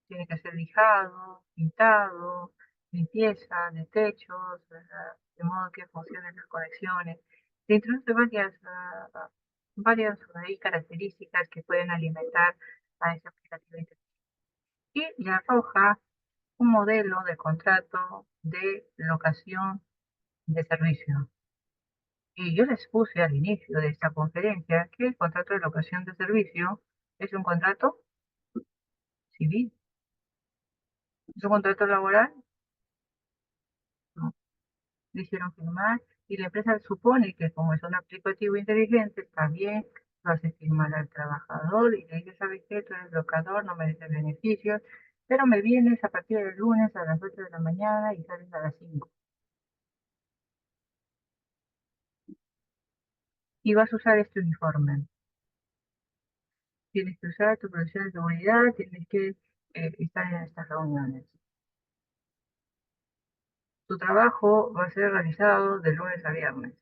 Tiene que ser lijado, pintado, limpieza de techos, de modo que funcionen las conexiones. Se introduce varias ahí características que pueden alimentar a ese aplicativo y le arroja un modelo de contrato de locación de servicio. Y yo les puse al inicio de esta conferencia que el contrato de locación de servicio es un contrato civil, es un contrato laboral, no, le hicieron firmar y la empresa supone que como es un aplicativo inteligente, también lo hace firmar al trabajador y le dice, ¿sabes qué? Tú eres locador, no mereces beneficios, pero me vienes a partir del lunes a las 8 de la mañana y sales a las 5. Y vas a usar este uniforme. Tienes que usar tu protección de seguridad, tienes que estar en estas reuniones. Tu trabajo va a ser realizado de lunes a viernes.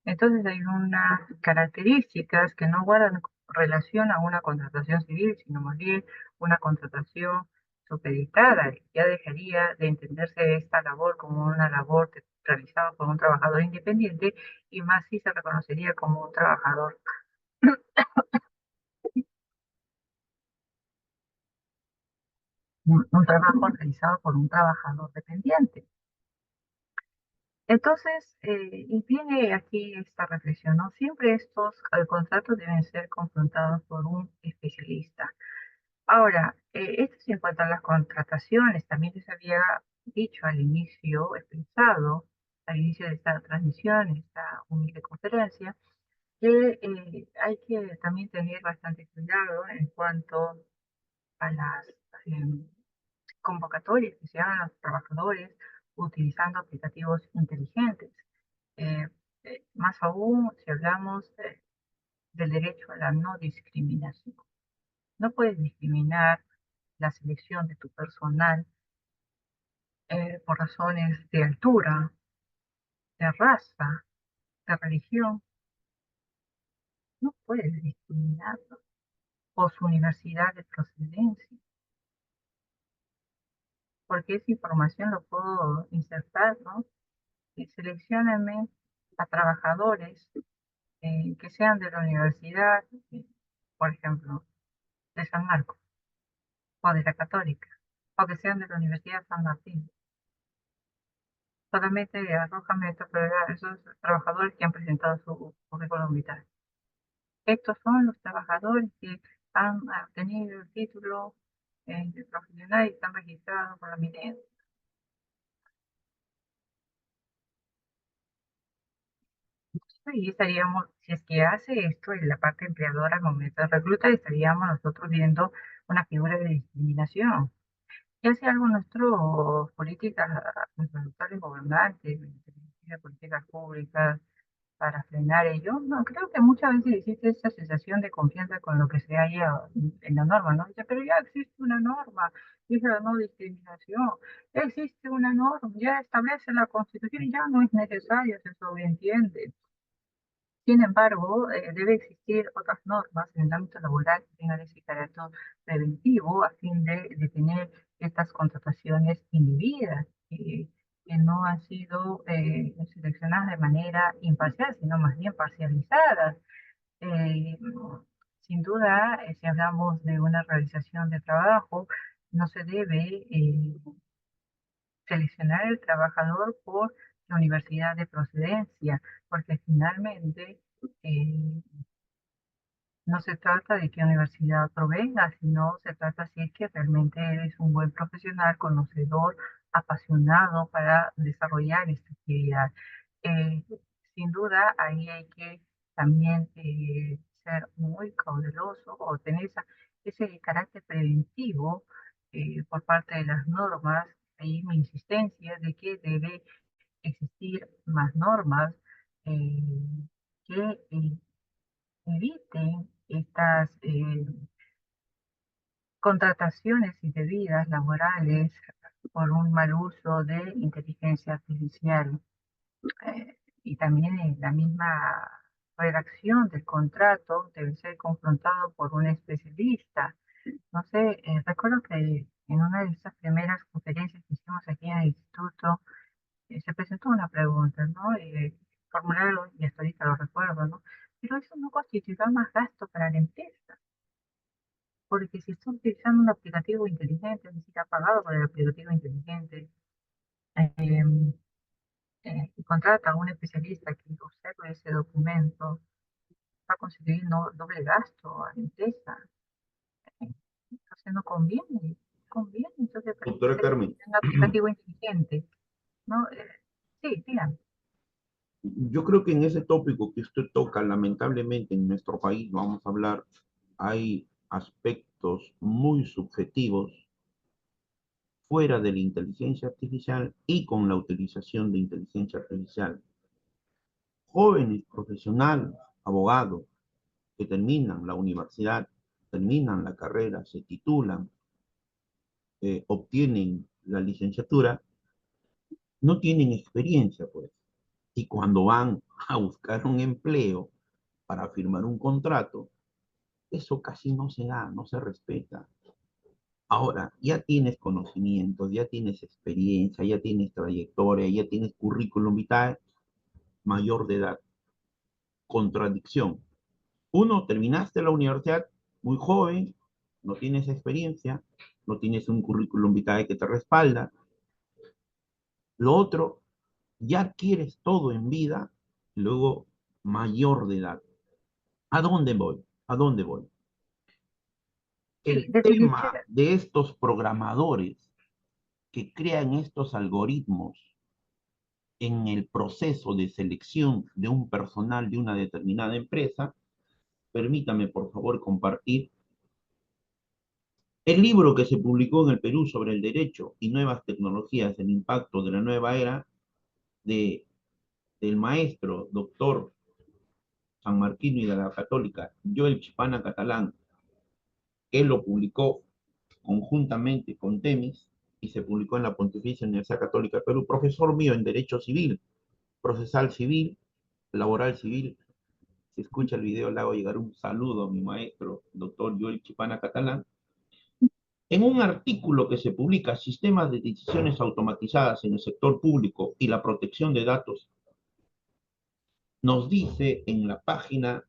Entonces hay unas características que no guardan relación a una contratación civil, sino más bien una contratación supeditada. Ya dejaría de entenderse esta labor como una labor realizada por un trabajador independiente y más si se reconocería como un trabajador, un trabajo realizado por un trabajador dependiente. Entonces, y viene aquí esta reflexión, ¿no? Siempre estos contratos deben ser confrontados por un especialista. Ahora, esto es en cuanto a las contrataciones, también les había dicho al inicio, expresado al inicio de esta transmisión, esta humilde conferencia, que hay que también tener bastante cuidado en cuanto a las convocatorias que se hagan a los trabajadores utilizando aplicativos inteligentes. Eh, Más aún si hablamos del derecho a la no discriminación. No puedes discriminar la selección de tu personal por razones de altura, de raza, de religión. No puedes discriminarlo por su universidad de procedencia, porque esa información lo puedo insertar, ¿no? Y seleccióname a trabajadores que sean de la universidad, por ejemplo, de San Marcos, o de la Católica, o que sean de la Universidad San Martín. Solamente arrójame esos trabajadores que han presentado su currículum vital. Estos son los trabajadores que han obtenido el título de profesional y están registrados por la MINED. Y estaríamos, si es que hace esto en la parte empleadora al momento de reclutar, estaríamos nosotros viendo una figura de discriminación. ¿Qué hace algo nuestros políticas, nuestros actuales gobernantes, de políticas públicas para frenar ello? No, creo que muchas veces existe esa sensación de confianza con lo que se haya en la norma, ¿no? Dice, pero ya existe una norma, dice la no discriminación, ya existe una norma, ya establece la Constitución y ya no es necesario, se sobreentiende. Sin embargo, debe existir otras normas en el ámbito laboral que tengan ese carácter preventivo a fin de detener estas contrataciones indebidas, que no han sido seleccionadas de manera imparcial, sino más bien parcializadas. Eh, Sin duda, si hablamos de una realización de trabajo, no se debe seleccionar el trabajador por la universidad de procedencia, porque finalmente eh, no se trata de qué universidad provenga, sino se trata si es que realmente eres un buen profesional, conocedor, apasionado para desarrollar esta actividad. Eh, Sin duda, ahí hay que también ser muy cauteloso o tener ese carácter preventivo por parte de las normas. Ahí mi insistencia de que debe existir más normas eh, que eviten estas contrataciones indebidas laborales por un mal uso de inteligencia artificial. Y también la misma redacción del contrato debe ser confrontado por un especialista. No sé, recuerdo que en una de esas primeras conferencias que hicimos aquí en el instituto, se presentó una pregunta, ¿no? Formularlo, y hasta ahorita lo recuerdo, ¿no? Pero eso no constituirá más gasto para la empresa, porque si está utilizando un aplicativo inteligente, es decir, ha pagado por el aplicativo inteligente, eh, y contrata a un especialista que observe ese documento, va a conseguir doble gasto a la empresa. Entonces no conviene, conviene, entonces para que Doctora se Carmen, un aplicativo inteligente, ¿no? Sí, digan. yo creo que en ese tópico que usted toca, lamentablemente en nuestro país, vamos a hablar, hay aspectos muy subjetivos fuera de la inteligencia artificial y con la utilización de inteligencia artificial. Jóvenes profesionales, abogados, que terminan la universidad, terminan la carrera, se titulan, obtienen la licenciatura, no tienen experiencia, pues. Y cuando van a buscar un empleo para firmar un contrato, eso casi no se da, no se respeta. Ahora, ya tienes conocimientos, ya tienes experiencia, ya tienes trayectoria, ya tienes currículum vitae, mayor de edad. Contradicción. Uno, terminaste la universidad muy joven, no tienes experiencia, no tienes un currículum vitae que te respalda. Lo otro, ya quieres todo en vida, luego mayor de edad. ¿A dónde voy? ¿A dónde voy? Sí, El tema definitivamente. de estos programadores que crean estos algoritmos en el proceso de selección de un personal de una determinada empresa, permítame por favor compartir El libro que se publicó en el Perú sobre el derecho y nuevas tecnologías, el impacto de la nueva era, de, del maestro doctor sanmarquino y de la católica Joel Chipana Catalán, él lo publicó conjuntamente con Temis y se publicó en la Pontificia Universidad Católica del Perú, profesor mío en Derecho Civil, procesal civil, laboral civil. Si escucha el video, le hago llegar un saludo a mi maestro, doctor Joel Chipana Catalán. En un artículo que se publica, Sistemas de decisiones automatizadas en el sector público y la protección de datos, nos dice en la página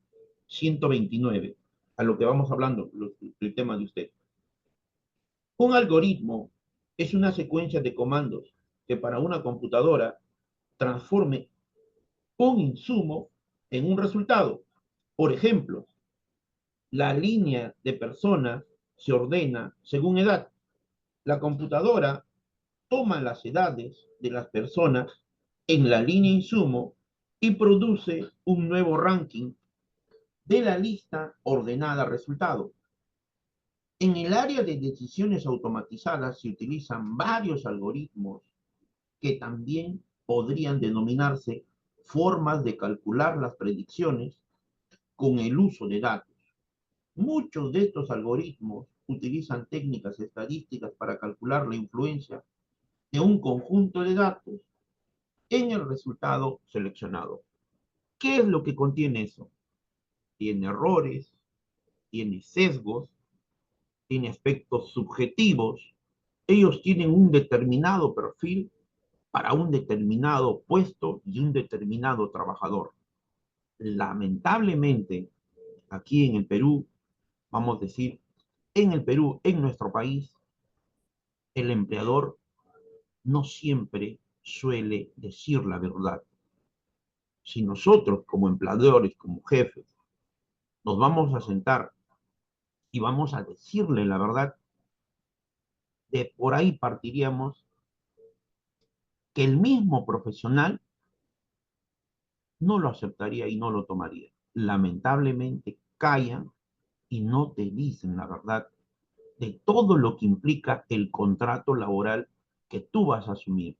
129, a lo que vamos hablando, el tema de usted. Un algoritmo es una secuencia de comandos que para una computadora transforme un insumo en un resultado. Por ejemplo, la línea de personas se ordena según edad. La computadora toma las edades de las personas en la línea insumo y produce un nuevo ranking de la lista ordenada resultado. En el área de decisiones automatizadas se utilizan varios algoritmos que también podrían denominarse formas de calcular las predicciones con el uso de datos. Muchos de estos algoritmos utilizan técnicas estadísticas para calcular la influencia de un conjunto de datos en el resultado seleccionado. ¿Qué es lo que contiene eso? Tiene errores, tiene sesgos, tiene aspectos subjetivos. Ellos tienen un determinado perfil para un determinado puesto y un determinado trabajador. Lamentablemente, aquí en el Perú, vamos a decir, en el Perú, en nuestro país, el empleador no siempre suele decir la verdad. Si nosotros como empleadores, como jefes, nos vamos a sentar y vamos a decirle la verdad, de por ahí partiríamos que el mismo profesional no lo aceptaría y no lo tomaría. Lamentablemente callan y no te dicen la verdad de todo lo que implica el contrato laboral que tú vas a asumir.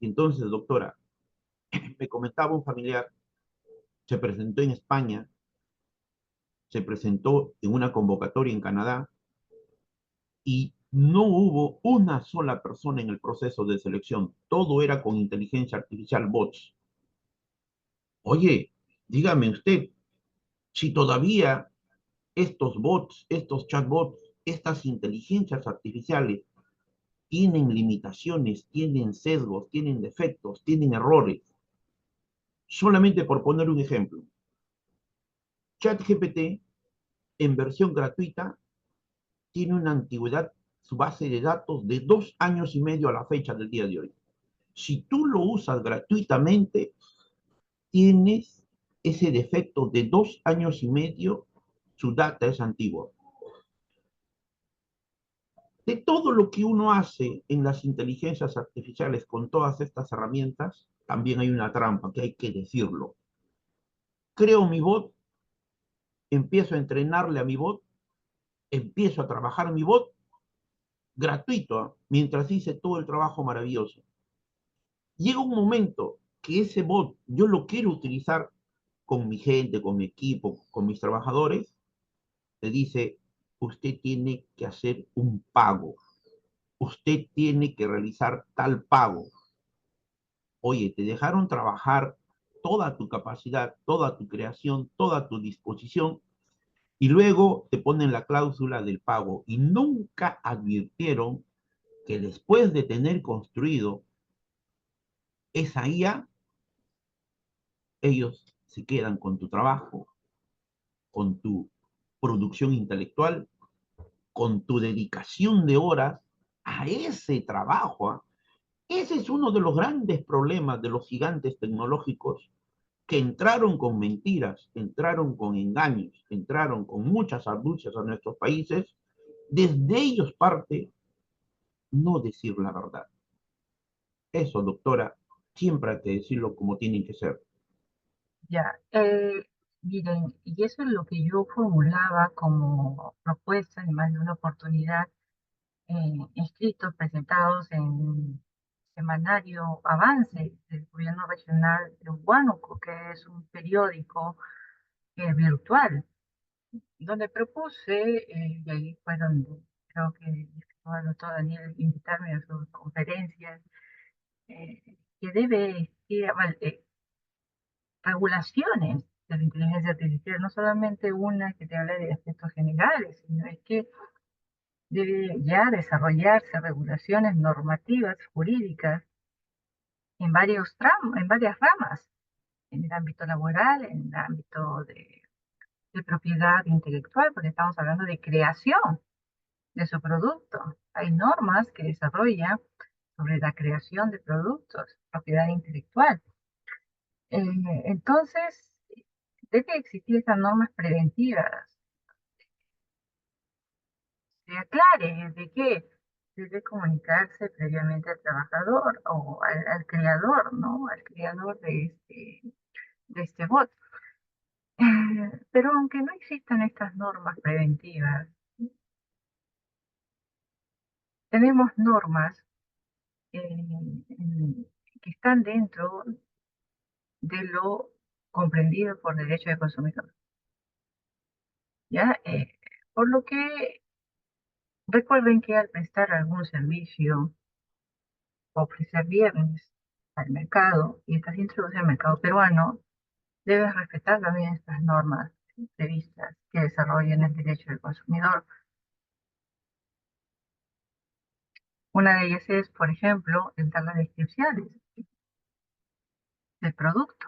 Entonces, doctora, me comentaba un familiar, se presentó en España, se presentó en una convocatoria en Canadá y no hubo una sola persona en el proceso de selección. Todo era con inteligencia artificial, bots. Oye, dígame usted, si todavía estos bots, estos chatbots, estas inteligencias artificiales tienen limitaciones, tienen sesgos, tienen defectos, tienen errores. Solamente por poner un ejemplo, ChatGPT en versión gratuita tiene una antigüedad, su base de datos de 2 años y medio a la fecha del día de hoy. Si tú lo usas gratuitamente, tienes ese defecto de 2 años y medio, su data es antigua. De todo lo que uno hace en las inteligencias artificiales con todas estas herramientas, también hay una trampa que hay que decirlo. Creo mi bot, empiezo a entrenarle a mi bot, empiezo a trabajar mi bot gratuito, mientras hice todo el trabajo maravilloso. Llega un momento que ese bot yo lo quiero utilizar con mi gente, con mi equipo, con mis trabajadores, le dice, usted tiene que hacer un pago, usted tiene que realizar tal pago. Oye, te dejaron trabajar toda tu capacidad, toda tu creación, toda tu disposición, y luego te ponen la cláusula del pago y nunca advirtieron que después de tener construido esa IA, ellos se quedan con tu trabajo, con tu producción intelectual, con tu dedicación de horas a ese trabajo. ¿Ah? Ese es uno de los grandes problemas de los gigantes tecnológicos que entraron con mentiras, entraron con engaños, entraron con muchas argucias a nuestros países. Desde ellos parte no decir la verdad. Eso, doctora, siempre hay que decirlo como tienen que ser. Ya. Miren, y eso es lo que yo formulaba como propuesta en más de una oportunidad, escritos presentados en semanario Avance del Gobierno Regional de Huánuco, que es un periódico virtual, donde propuse, y ahí fue donde creo que llegó el doctor Daniel invitarme a sus conferencias, eh, que debe existir regulaciones de la inteligencia artificial, no solamente una que te habla de aspectos generales, sino es que debe ya desarrollarse regulaciones normativas jurídicas en varias ramas, en el ámbito laboral, en el ámbito de propiedad intelectual, porque estamos hablando de creación de su producto. Hay normas que desarrollan sobre la creación de productos, propiedad intelectual. Eh, entonces, debe existir estas normas preventivas. Se aclare de que debe comunicarse previamente al trabajador o al creador, ¿no? Al creador de este bot. Pero aunque no existan estas normas preventivas, tenemos normas que están dentro de lo comprendido por derecho de consumidor. ¿Ya? Por lo que recuerden que al prestar algún servicio o ofrecer bienes al mercado y estás introduciendo al mercado peruano, debes respetar también estas normas previstas que desarrollan el derecho del consumidor. Una de ellas es, por ejemplo, en las descripciones del producto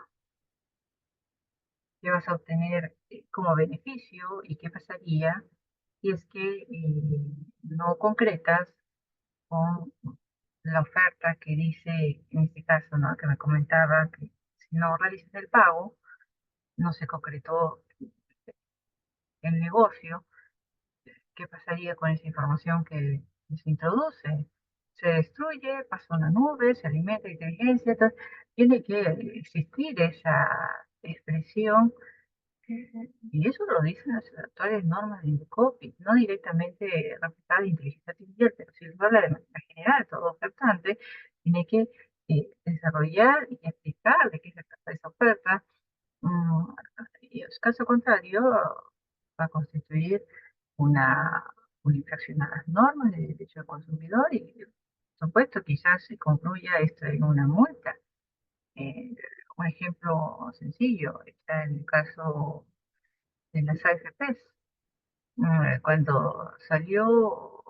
que vas a obtener como beneficio y qué pasaría si es que no concretas con la oferta que dice, en este caso, ¿no? Que me comentaba que si no realizas el pago, no se concretó el negocio. ¿Qué pasaría con esa información que se introduce? Se destruye, pasa a una nube, se alimenta de inteligencia, entonces tiene que existir esa expresión, y eso lo dicen las actuales normas de Indecopi, no directamente respecto de inteligencia artificial, pero si se habla de manera general, todo ofertante tiene que desarrollar y explicar de qué se trata esa oferta, mm, y en caso contrario va a constituir una, una infracción a las normas de derecho del consumidor y, por supuesto, quizás se concluya esto en una multa. Eh, un ejemplo sencillo está en el caso de las AFPs. Cuando salió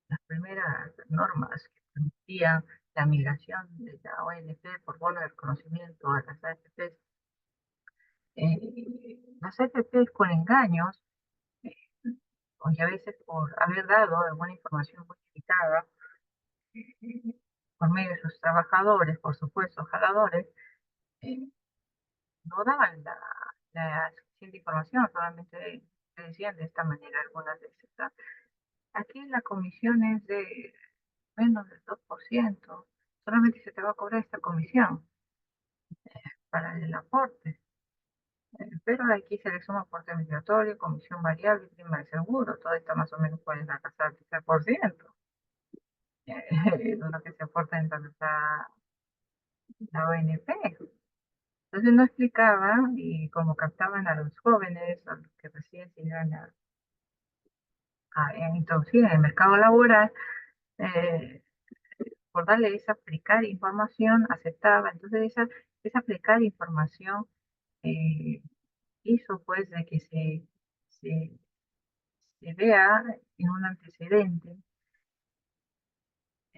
las primeras normas que permitían la migración de la ONP por bono de reconocimiento a las AFPs, las AFPs con engaños, eh, y a veces por haber dado alguna información muy limitada, por medio de sus trabajadores, por supuesto, jaladores, eh, no daban la suficiente información, solamente se decían de esta manera algunas veces, ¿no? Aquí la comisión es de menos del 2%, solamente se te va a cobrar esta comisión para el aporte, pero aquí se le suma aporte migratorio, comisión variable, prima de seguro, todo esto más o menos puede alcanzar el 13%, de lo que se aporta en la ONP. Entonces no explicaba y como captaban a los jóvenes, a los que recién se iban a introducir en el mercado laboral, eh, por darle esa aplicar información, aceptaba. Entonces esa aplicar información eh, hizo pues de que se, se vea en un antecedente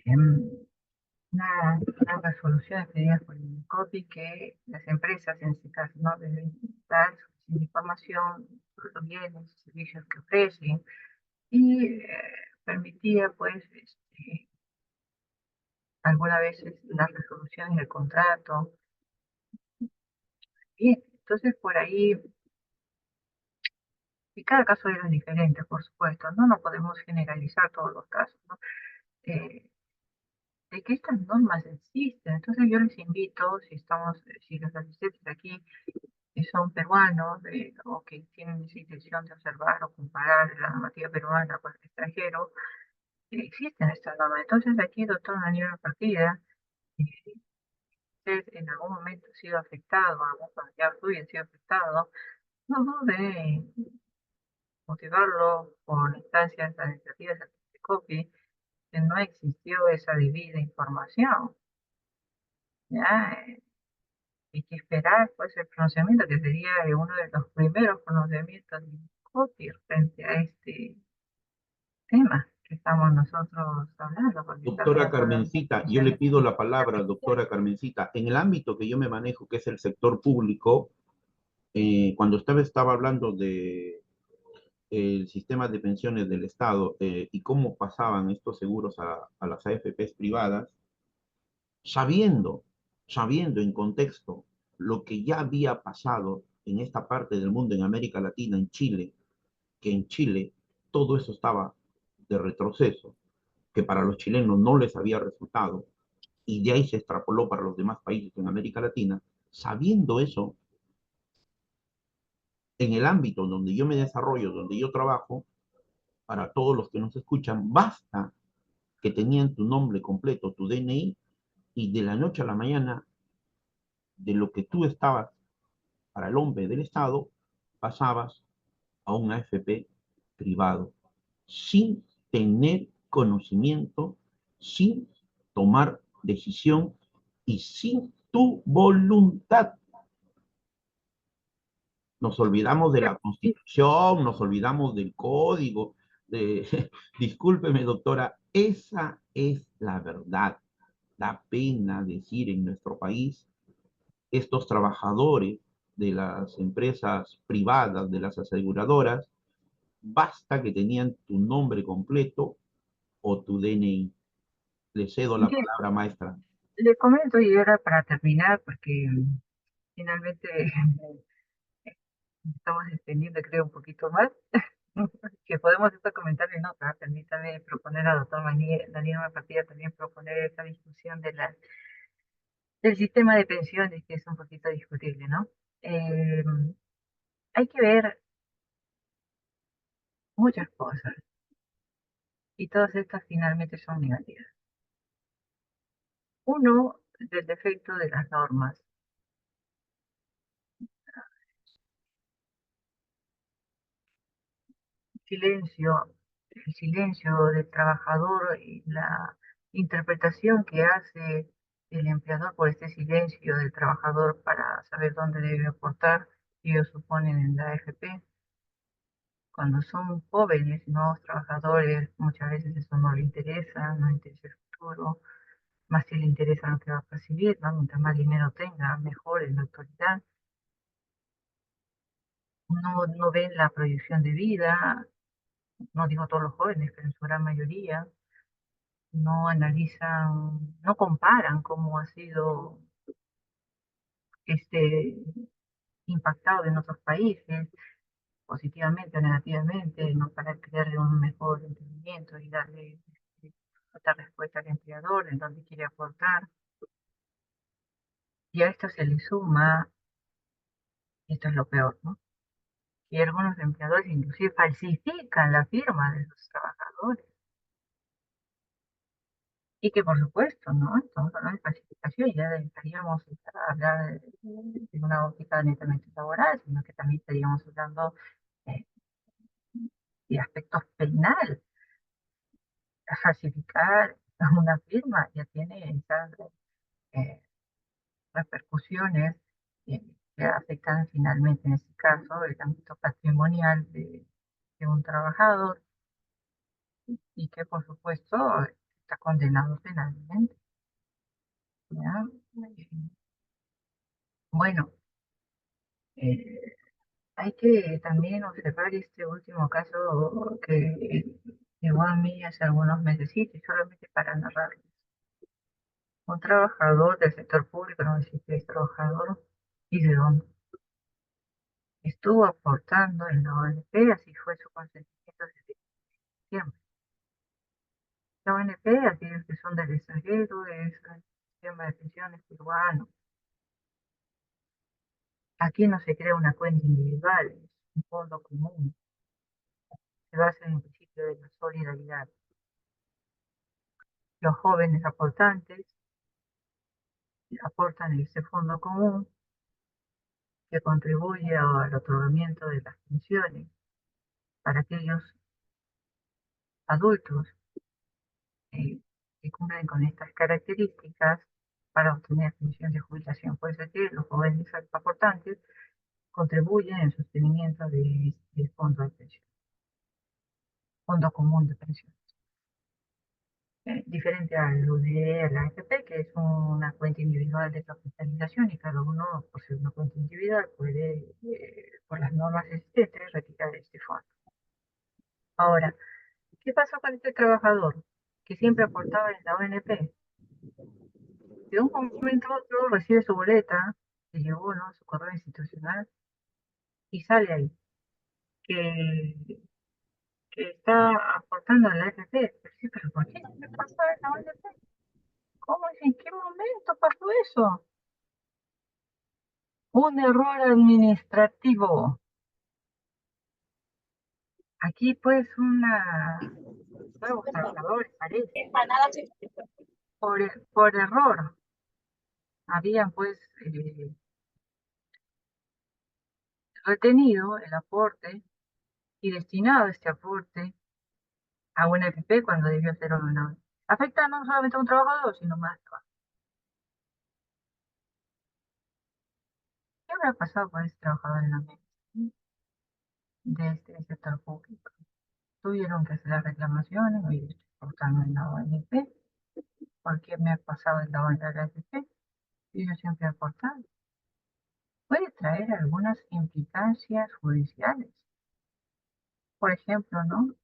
em, una resolución expedida por el COPI que las empresas, en este caso, no deben dar suficiente información sobre los bienes y servicios que ofrecen y permitía, pues, algunas veces las resoluciones del contrato. Bien, entonces por ahí, y cada caso era diferente, por supuesto, no, no podemos generalizar todos los casos, ¿no? Eh, de que estas normas existen. Entonces yo les invito, si estamos, si los asistentes aquí que son peruanos o que tienen esa intención de observar o comparar la normativa peruana con el extranjero, existen estas normas. Entonces aquí el doctor Daniel Partida, si usted en algún momento ha sido afectado, algún familiar suyo ha sido afectado, no dude en motivarlo por instancias administrativas de copy, que no existió esa debida información. ¿Ya? Hay que esperar pues el pronunciamiento, que sería uno de los primeros pronunciamientos de copy frente a este tema que estamos nosotros hablando, porque Doctora estamos hablando de Carmencita, yo le pensiones pido la palabra, artificiales. doctora Carmencita. En el ámbito que yo me manejo, que es el sector público, cuando usted estaba hablando de el sistema de pensiones del Estado y cómo pasaban estos seguros a las AFPs privadas, sabiendo, sabiendo en contexto lo que ya había pasado en esta parte del mundo, en América Latina, en Chile, que en Chile todo eso estaba de retroceso, que para los chilenos no les había resultado, y de ahí se extrapoló para los demás países en América Latina, sabiendo eso, en el ámbito donde yo me desarrollo, donde yo trabajo, para todos los que nos escuchan, basta que tenían tu nombre completo, tu DNI, y de la noche a la mañana, de lo que tú estabas para el hombre del Estado, pasabas a un AFP privado, sin tener conocimiento, sin tomar decisión y sin tu voluntad. Nos olvidamos de la Constitución, nos olvidamos del código. Discúlpeme, doctora, esa es la verdad. Da pena decir en nuestro país, estos trabajadores de las empresas privadas, de las aseguradoras, basta que tenían tu nombre completo o tu DNI. Le cedo la Mire, palabra, maestra. le comento y era para terminar, porque finalmente estamos extendiendo, creo, un poquito más, que podemos esto comentar en otra. Permítame proponer a doctor Daniel Martínez también proponer esta discusión del sistema de pensiones, que es un poquito discutible, ¿no? Eh, Hay que ver muchas cosas y todas estas finalmente son negativas. Uno, del defecto de las normas. Silencio, el silencio del trabajador y la interpretación que hace el empleador por este silencio del trabajador para saber dónde debe aportar, ellos suponen en la AFP. Cuando son jóvenes, nuevos trabajadores, muchas veces eso no le interesa, no le interesa el futuro, más si le interesa lo que va a percibir, ¿no? Mientras más dinero tenga, mejor en la actualidad. No ven la proyección de vida, no digo todos los jóvenes, pero en su gran mayoría, no analizan, no comparan cómo ha sido este impactado en otros países, positivamente o negativamente, no para crearle un mejor entendimiento y darle otra respuesta al empleador en donde quiere aportar. Y a esto se le suma, y esto es lo peor, ¿no? Que algunos empleadores inclusive falsifican la firma de sus trabajadores. Y que por supuesto, ¿no? Estamos hablando de falsificación, ya estaríamos a hablar de una óptica netamente laboral, sino que también estaríamos hablando eh, de aspectos penales. Falsificar una firma ya tiene esas eh, repercusiones eh, que afectan finalmente, en este caso, el ámbito patrimonial de un trabajador y que por supuesto está condenado penalmente. ¿Ya? Eh, Bueno, eh, hay que también observar este último caso que llegó a mí hace algunos meses, solamente para narrarles. Un trabajador del sector público, no sé si es trabajador, y de dónde estuvo aportando en la ONP, así fue su consentimiento desde siempre. La ONP, aquellos que son del extranjero, es el sistema de pensiones peruano. Aquí no se crea una cuenta individual, es un fondo común, se basa en el principio de la solidaridad. Los jóvenes aportantes aportan a ese fondo común que contribuye al otorgamiento de las pensiones para aquellos adultos que cumplen con estas características para obtener pensión de jubilación. Puede ser que los jóvenes aportantes contribuyen en el sostenimiento del fondo de pensión, fondo común de pensión. Diferente al UDE, a la AFP, que es una cuenta individual de capitalización y cada uno, por ser una cuenta individual, puede, por las normas existentes, retirar este fondo. Ahora, ¿qué pasó con este trabajador que siempre aportaba en la ONP? De un momento a otro recibe su boleta, que llegó, ¿no?, su correo institucional, y sale ahí, que, que está aportando a la AFP. Pero sí, pero ¿por qué me pasó en la ONP? ¿Cómo es? ¿En qué momento pasó eso? Un error administrativo. Aquí pues nuevos trabajadores parece, por error, habían pues retenido el aporte y destinado este aporte a una FP cuando debió ser una. Afecta no solamente a un trabajador, sino más trabajadores. ¿Qué habrá pasado con este trabajador en la mesa de este sector público? Tuvieron que hacer las reclamaciones, oye, estoy aportando en la ONP, ¿por qué me ha pasado en la ONP? Y yo siempre he aportado. Puede traer algunas implicancias judiciales. Por ejemplo, ¿no?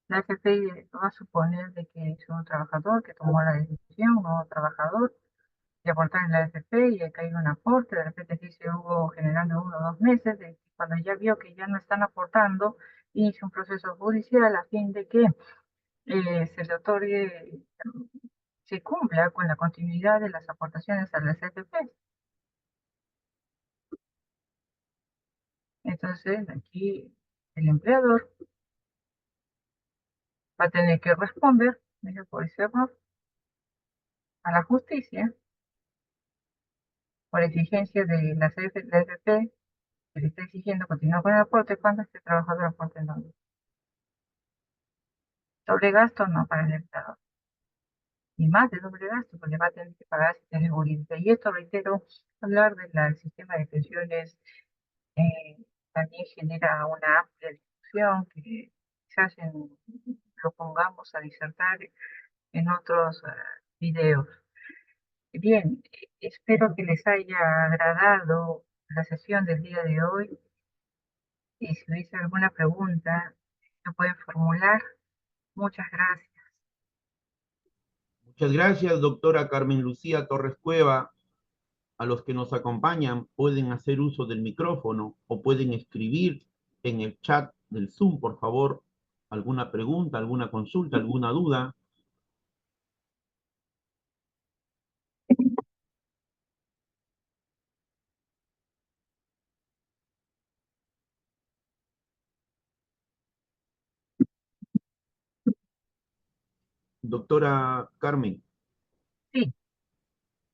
La AFP va a suponer de que es un trabajador que tomó la decisión, un nuevo trabajador, de aportar en la AFP y que hay un aporte, de repente aquí se hubo generando 1 o 2 meses, cuando ya vio que ya no están aportando, inicia un proceso judicial a fin de que se le otorgue, se cumpla con la continuidad de las aportaciones a las AFP. Entonces, aquí el empleador va a tener que responder, por ese error, a la justicia por exigencia de la AFP que le está exigiendo continuar con el aporte cuando este trabajador aporte en donde. Doble gasto no para el empleador, ni más de doble gasto, porque va a tener que pagar si tiene seguridad. Y esto, reitero, hablar del sistema de pensiones eh, también genera una amplia discusión que quizás lo pongamos a disertar en otros videos. Bien, espero que les haya agradado la sesión del día de hoy y si hubiese alguna pregunta, lo pueden formular. Muchas gracias. Muchas gracias, doctora Carmen Lucía Torres Cueva. A los que nos acompañan pueden hacer uso del micrófono o pueden escribir en el chat del Zoom, por favor, alguna pregunta, alguna consulta, alguna duda. Doctora Carmen, Sí,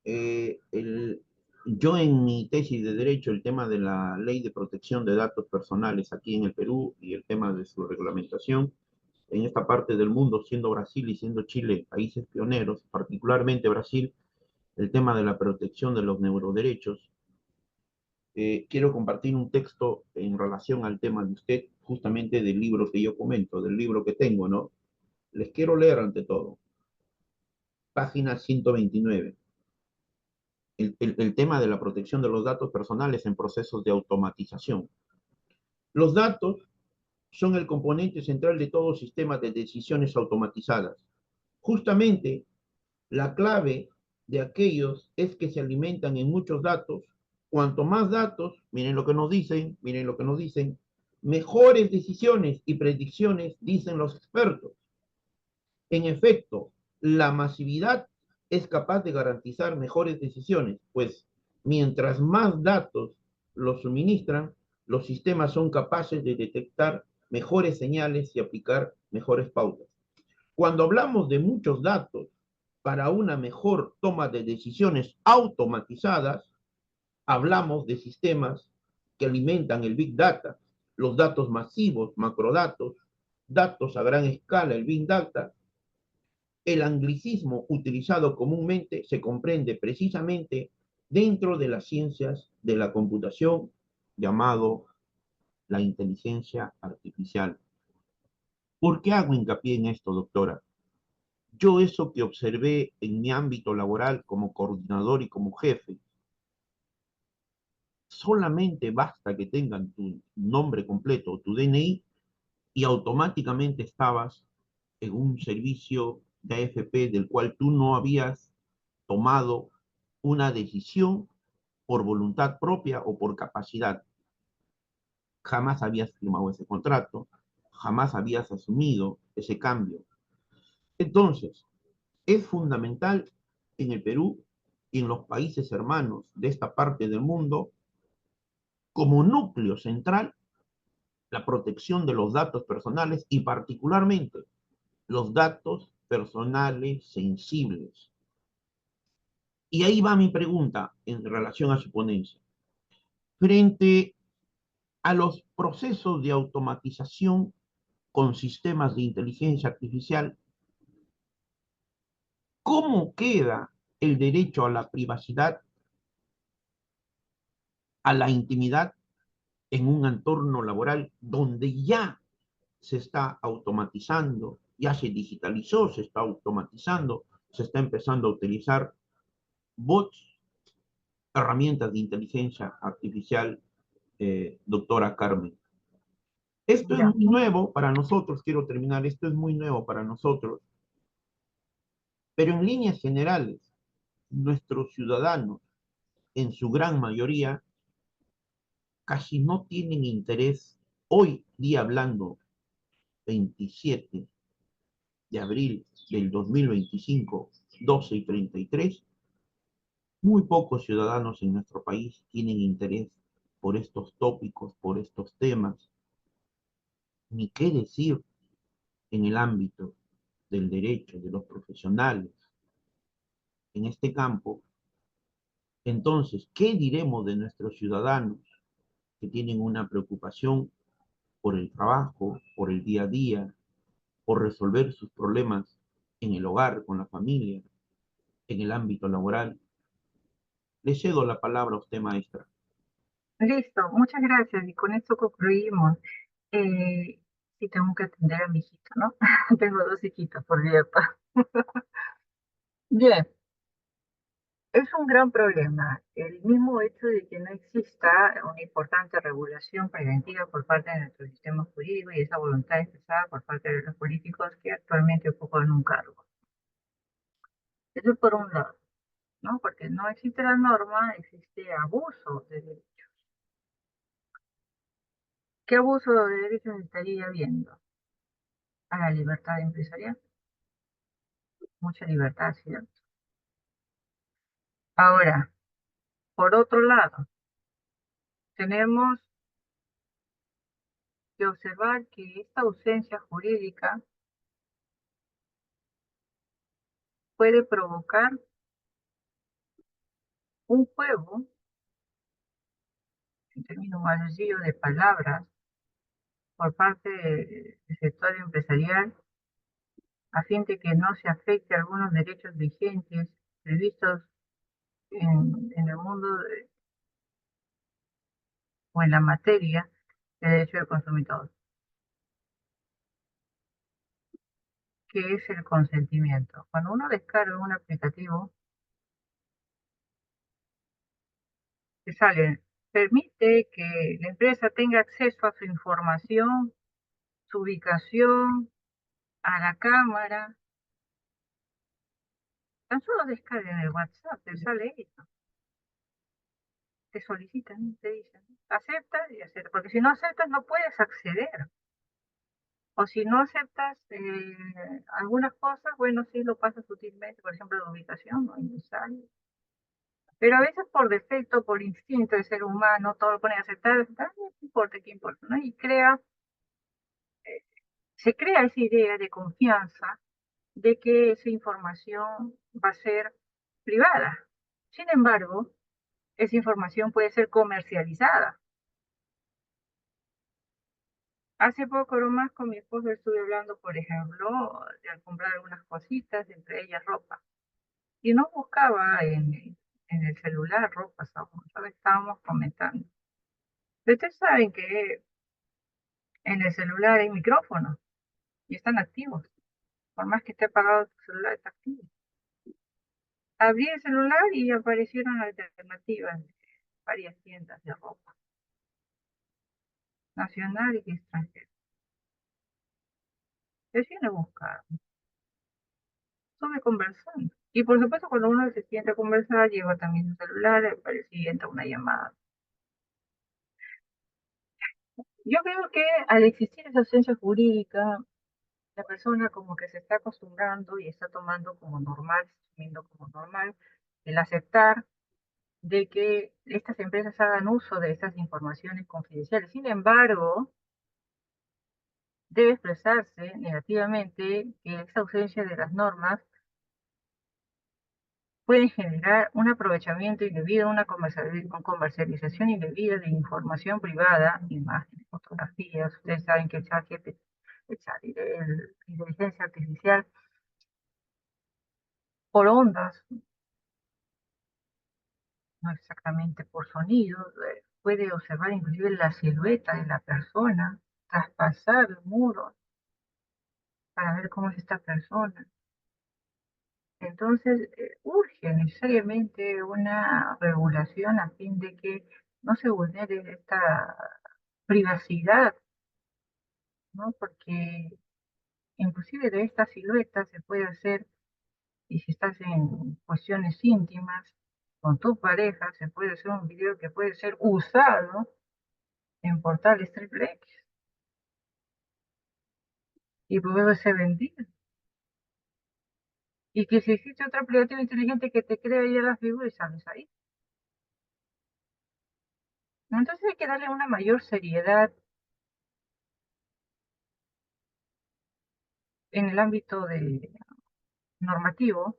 eh, el, yo en mi tesis de Derecho, el tema de la Ley de Protección de Datos Personales aquí en el Perú y el tema de su reglamentación en esta parte del mundo, siendo Brasil y siendo Chile países pioneros, particularmente Brasil, el tema de la protección de los neuroderechos. Quiero compartir un texto en relación al tema de usted, justamente del libro que yo comento, del libro que tengo, ¿no? Les quiero leer ante todo. Página 129. El tema de la protección de los datos personales en procesos de automatización. Los datos son el componente central de todo sistema de decisiones automatizadas. Justamente, la clave de aquellos es que se alimentan en muchos datos. Cuanto más datos, miren lo que nos dicen, miren lo que nos dicen, mejores decisiones y predicciones, dicen los expertos. En efecto, la masividad es capaz de garantizar mejores decisiones, pues mientras más datos los suministran, los sistemas son capaces de detectar mejores señales y aplicar mejores pautas. Cuando hablamos de muchos datos para una mejor toma de decisiones automatizadas, hablamos de sistemas que alimentan el Big Data, los datos masivos, macrodatos, datos a gran escala, el Big Data. El anglicismo utilizado comúnmente se comprende precisamente dentro de las ciencias de la computación, llamado la inteligencia artificial. ¿Por qué hago hincapié en esto, doctora? Yo eso que observé en mi ámbito laboral como coordinador y como jefe, solamente basta que tengan tu nombre completo, tu DNI, y automáticamente estabas en un servicio de AFP del cual tú no habías tomado una decisión por voluntad propia o por capacidad. Jamás habías firmado ese contrato, jamás habías asumido ese cambio. Entonces, es fundamental en el Perú y en los países hermanos de esta parte del mundo, como núcleo central, la protección de los datos personales y particularmente los datos personales sensibles. Y ahí va mi pregunta en relación a su ponencia. Frente a los procesos de automatización con sistemas de inteligencia artificial, ¿cómo queda el derecho a la privacidad, a la intimidad en un entorno laboral donde ya se está automatizando, ya se digitalizó, se está automatizando, se está empezando a utilizar bots, herramientas de inteligencia artificial, doctora Carmen? Esto es Ya, muy nuevo para nosotros, quiero terminar, esto es muy nuevo para nosotros, pero en líneas generales, nuestros ciudadanos, en su gran mayoría, casi no tienen interés, hoy día hablando, 27 de abril del 2025, 12:33, muy pocos ciudadanos en nuestro país tienen interés por estos tópicos, por estos temas, ni qué decir en el ámbito del derecho, de los profesionales en este campo. Entonces, ¿qué diremos de nuestros ciudadanos que tienen una preocupación por el trabajo, por el día a día, por resolver sus problemas en el hogar, con la familia, en el ámbito laboral? Le cedo la palabra a usted, maestra. listo, muchas gracias. Y con esto concluimos. Sí, tengo que atender a mi hijito, ¿no? Tengo dos hijitos, por cierto. Bien, es un gran problema. El mismo hecho de que no exista una importante regulación preventiva por parte de nuestro sistema jurídico y esa voluntad expresada por parte de los políticos que actualmente ocupan un cargo. Eso por un lado, ¿no? Porque no existe la norma, existe abuso de derechos. ¿Qué abuso de derechos estaría habiendo? A la libertad empresarial, mucha libertad, ¿cierto? Ahora, por otro lado, tenemos que observar que esta ausencia jurídica puede provocar un juego, en términos más sencillos, de palabras por parte del sector empresarial a fin de que no se afecte algunos derechos vigentes previstos en el mundo o en la materia de derecho del consumidor, que es el consentimiento. Cuando uno descarga un aplicativo, te sale, permite que la empresa tenga acceso a su información, su ubicación, a la cámara. Tan solo descarguen el WhatsApp, te sale eso. Te solicitan, te dicen, acepta y acepta, porque si no aceptas no puedes acceder. O si no aceptas algunas cosas, bueno, sí lo pasas sutilmente, por ejemplo, la ubicación, ¿no? Y sale. Pero a veces por defecto, por instinto del ser humano, todo lo pone a aceptar, no importa, qué importa, ¿no? Y se crea esa idea de confianza de que esa información va a ser privada. Sin embargo, esa información puede ser comercializada. Hace poco nomás con mi esposo estuve hablando, por ejemplo, de comprar algunas cositas, entre ellas ropa. Y no buscaba en el celular ropa, solo estábamos comentando. Pero ustedes saben que en el celular hay micrófonos y están activos. Por más que esté apagado tu celular, está activo. Abrí el celular y aparecieron alternativas de varias tiendas de ropa, nacionales y extranjeras. Recién lo buscar, estuve conversando. Y por supuesto, cuando uno se siente a conversar, lleva también su celular, para el siguiente una llamada. Yo creo que al existir esa ausencia jurídica, la persona como que se está acostumbrando y está tomando como normal, asumiendo como normal, el aceptar de que estas empresas hagan uso de estas informaciones confidenciales. Sin embargo, debe expresarse negativamente que esta ausencia de las normas puede generar un aprovechamiento indebido, una comercialización indebida de información privada, imágenes, fotografías. Ustedes saben que el chat GPT, la inteligencia artificial, por ondas, no exactamente por sonidos, puede observar inclusive la silueta de la persona, traspasar el muro para ver cómo es esta persona. Entonces, urge necesariamente una regulación a fin de que no se vulnere esta privacidad, ¿no? Porque inclusive de esta silueta se puede hacer, y si estás en cuestiones íntimas con tu pareja, se puede hacer un video que puede ser usado en portales triple X y puede ser vendido. Y que si existe otro aplicativo inteligente que te crea ya la figura y sales ahí. Entonces hay que darle una mayor seriedad en el ámbito normativo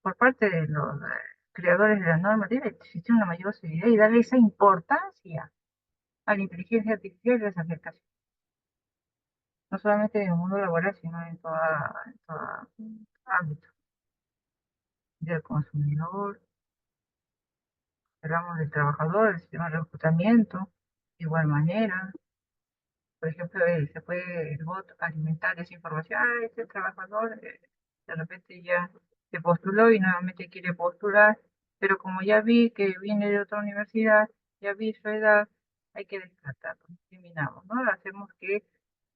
por parte de los creadores de las normas. Debe existir una mayor seriedad y darle esa importancia a la inteligencia artificial y las aplicaciones. No solamente en el mundo laboral, sino en todo ámbito del consumidor, hablamos del trabajador, del sistema de reclutamiento, de igual manera. Por ejemplo, se puede el bot alimentar esa información. Ah, este trabajador de repente ya se postuló y nuevamente quiere postular, pero como ya vi que viene de otra universidad, ya vi su edad, hay que descartarlo, discriminamos, ¿no? Hacemos que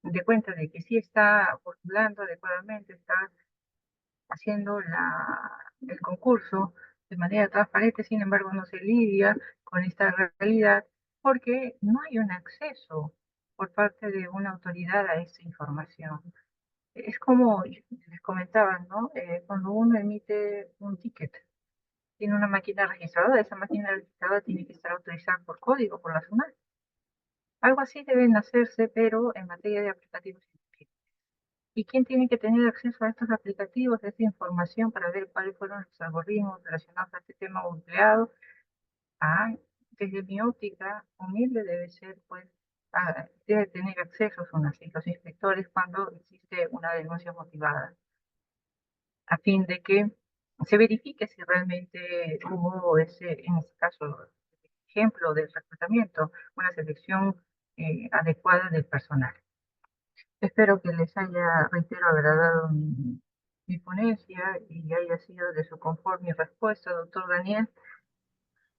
de cuenta de que sí está postulando adecuadamente, está haciendo el concurso de manera transparente, sin embargo no se lidia con esta realidad porque no hay un acceso por parte de una autoridad a esa información. Es como les comentaba, ¿no? Cuando uno emite un ticket, tiene una máquina registradora, esa máquina registradora tiene que estar autorizada por código, por la SUNAT. Algo así deben hacerse, pero en materia de aplicativos científicos. ¿Y quién tiene que tener acceso a estos aplicativos, a esta información para ver cuáles fueron los algoritmos relacionados a este tema empleado? Ah, desde mi óptica humilde debe ser, pues, debe tener acceso a los inspectores cuando existe una denuncia motivada, a fin de que se verifique si realmente hubo en este caso, ejemplo del reclutamiento, una selección adecuada del personal. Espero que les haya, reitero, agradado mi ponencia y haya sido de su confort mi respuesta, doctor Daniel.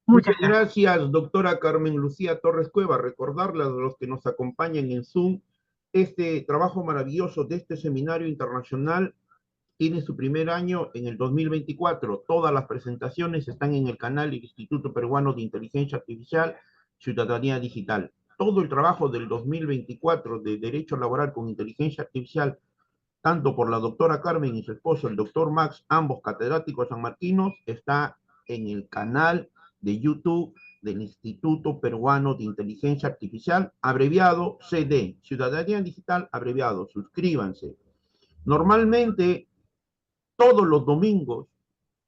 Muchas Muchas gracias. gracias, doctora Carmen Lucía Torres Cueva. Recordarles a los que nos acompañan en Zoom, este trabajo maravilloso de este seminario internacional tiene su primer año en el 2024. Todas las presentaciones están en el canal del Instituto Peruano de Inteligencia Artificial, Ciudadanía Digital. Todo el trabajo del 2024 de Derecho Laboral con Inteligencia Artificial, tanto por la doctora Carmen y su esposo, el doctor Max, ambos catedráticos sanmarquinos, está en el canal de YouTube del Instituto Peruano de Inteligencia Artificial, abreviado CD, Ciudadanía Digital, abreviado. Suscríbanse. Normalmente, todos los domingos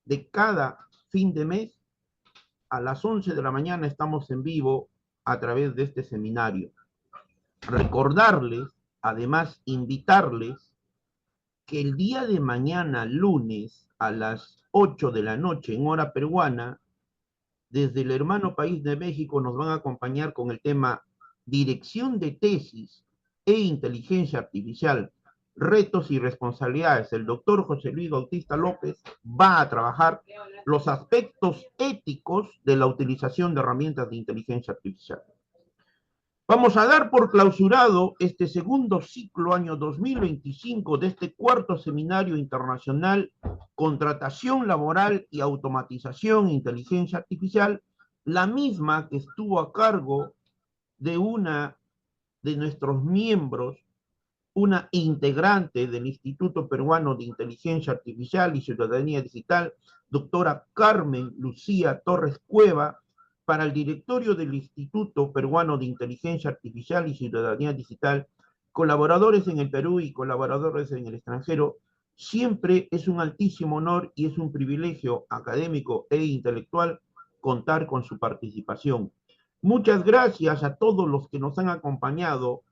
de cada fin de mes, a las 11 de la mañana estamos en vivo a través de este seminario. Recordarles, además invitarles, que el día de mañana, lunes, a las 8 de la noche en hora peruana, desde el hermano país de México nos van a acompañar con el tema Dirección de Tesis e Inteligencia Artificial, Retos y Responsabilidades. El doctor José Luis Bautista López va a trabajar los aspectos éticos de la utilización de herramientas de inteligencia artificial. Vamos a dar por clausurado este segundo ciclo año 2025 de este cuarto seminario internacional Contratación Laboral y Automatización e Inteligencia Artificial, la misma que estuvo a cargo de una de nuestros miembros, una integrante del Instituto Peruano de Inteligencia Artificial y Ciudadanía Digital, doctora Carmen Lucía Torres Cueva, para el directorio del Instituto Peruano de Inteligencia Artificial y Ciudadanía Digital, colaboradores en el Perú y colaboradores en el extranjero. Siempre es un altísimo honor y es un privilegio académico e intelectual contar con su participación. Muchas gracias a todos los que nos han acompañado.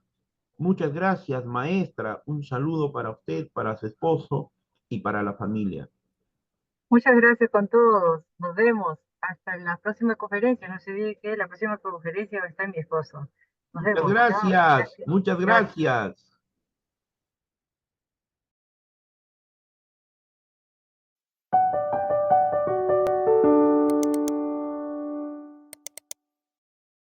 Muchas gracias, maestra. Un saludo para usted, para su esposo y para la familia. Muchas gracias con todos. Nos vemos. Hasta la próxima conferencia. No se olvide que la próxima conferencia va a estar mi esposo. Nos Muchas vemos. Chao. gracias, Gracias. muchas Gracias. gracias.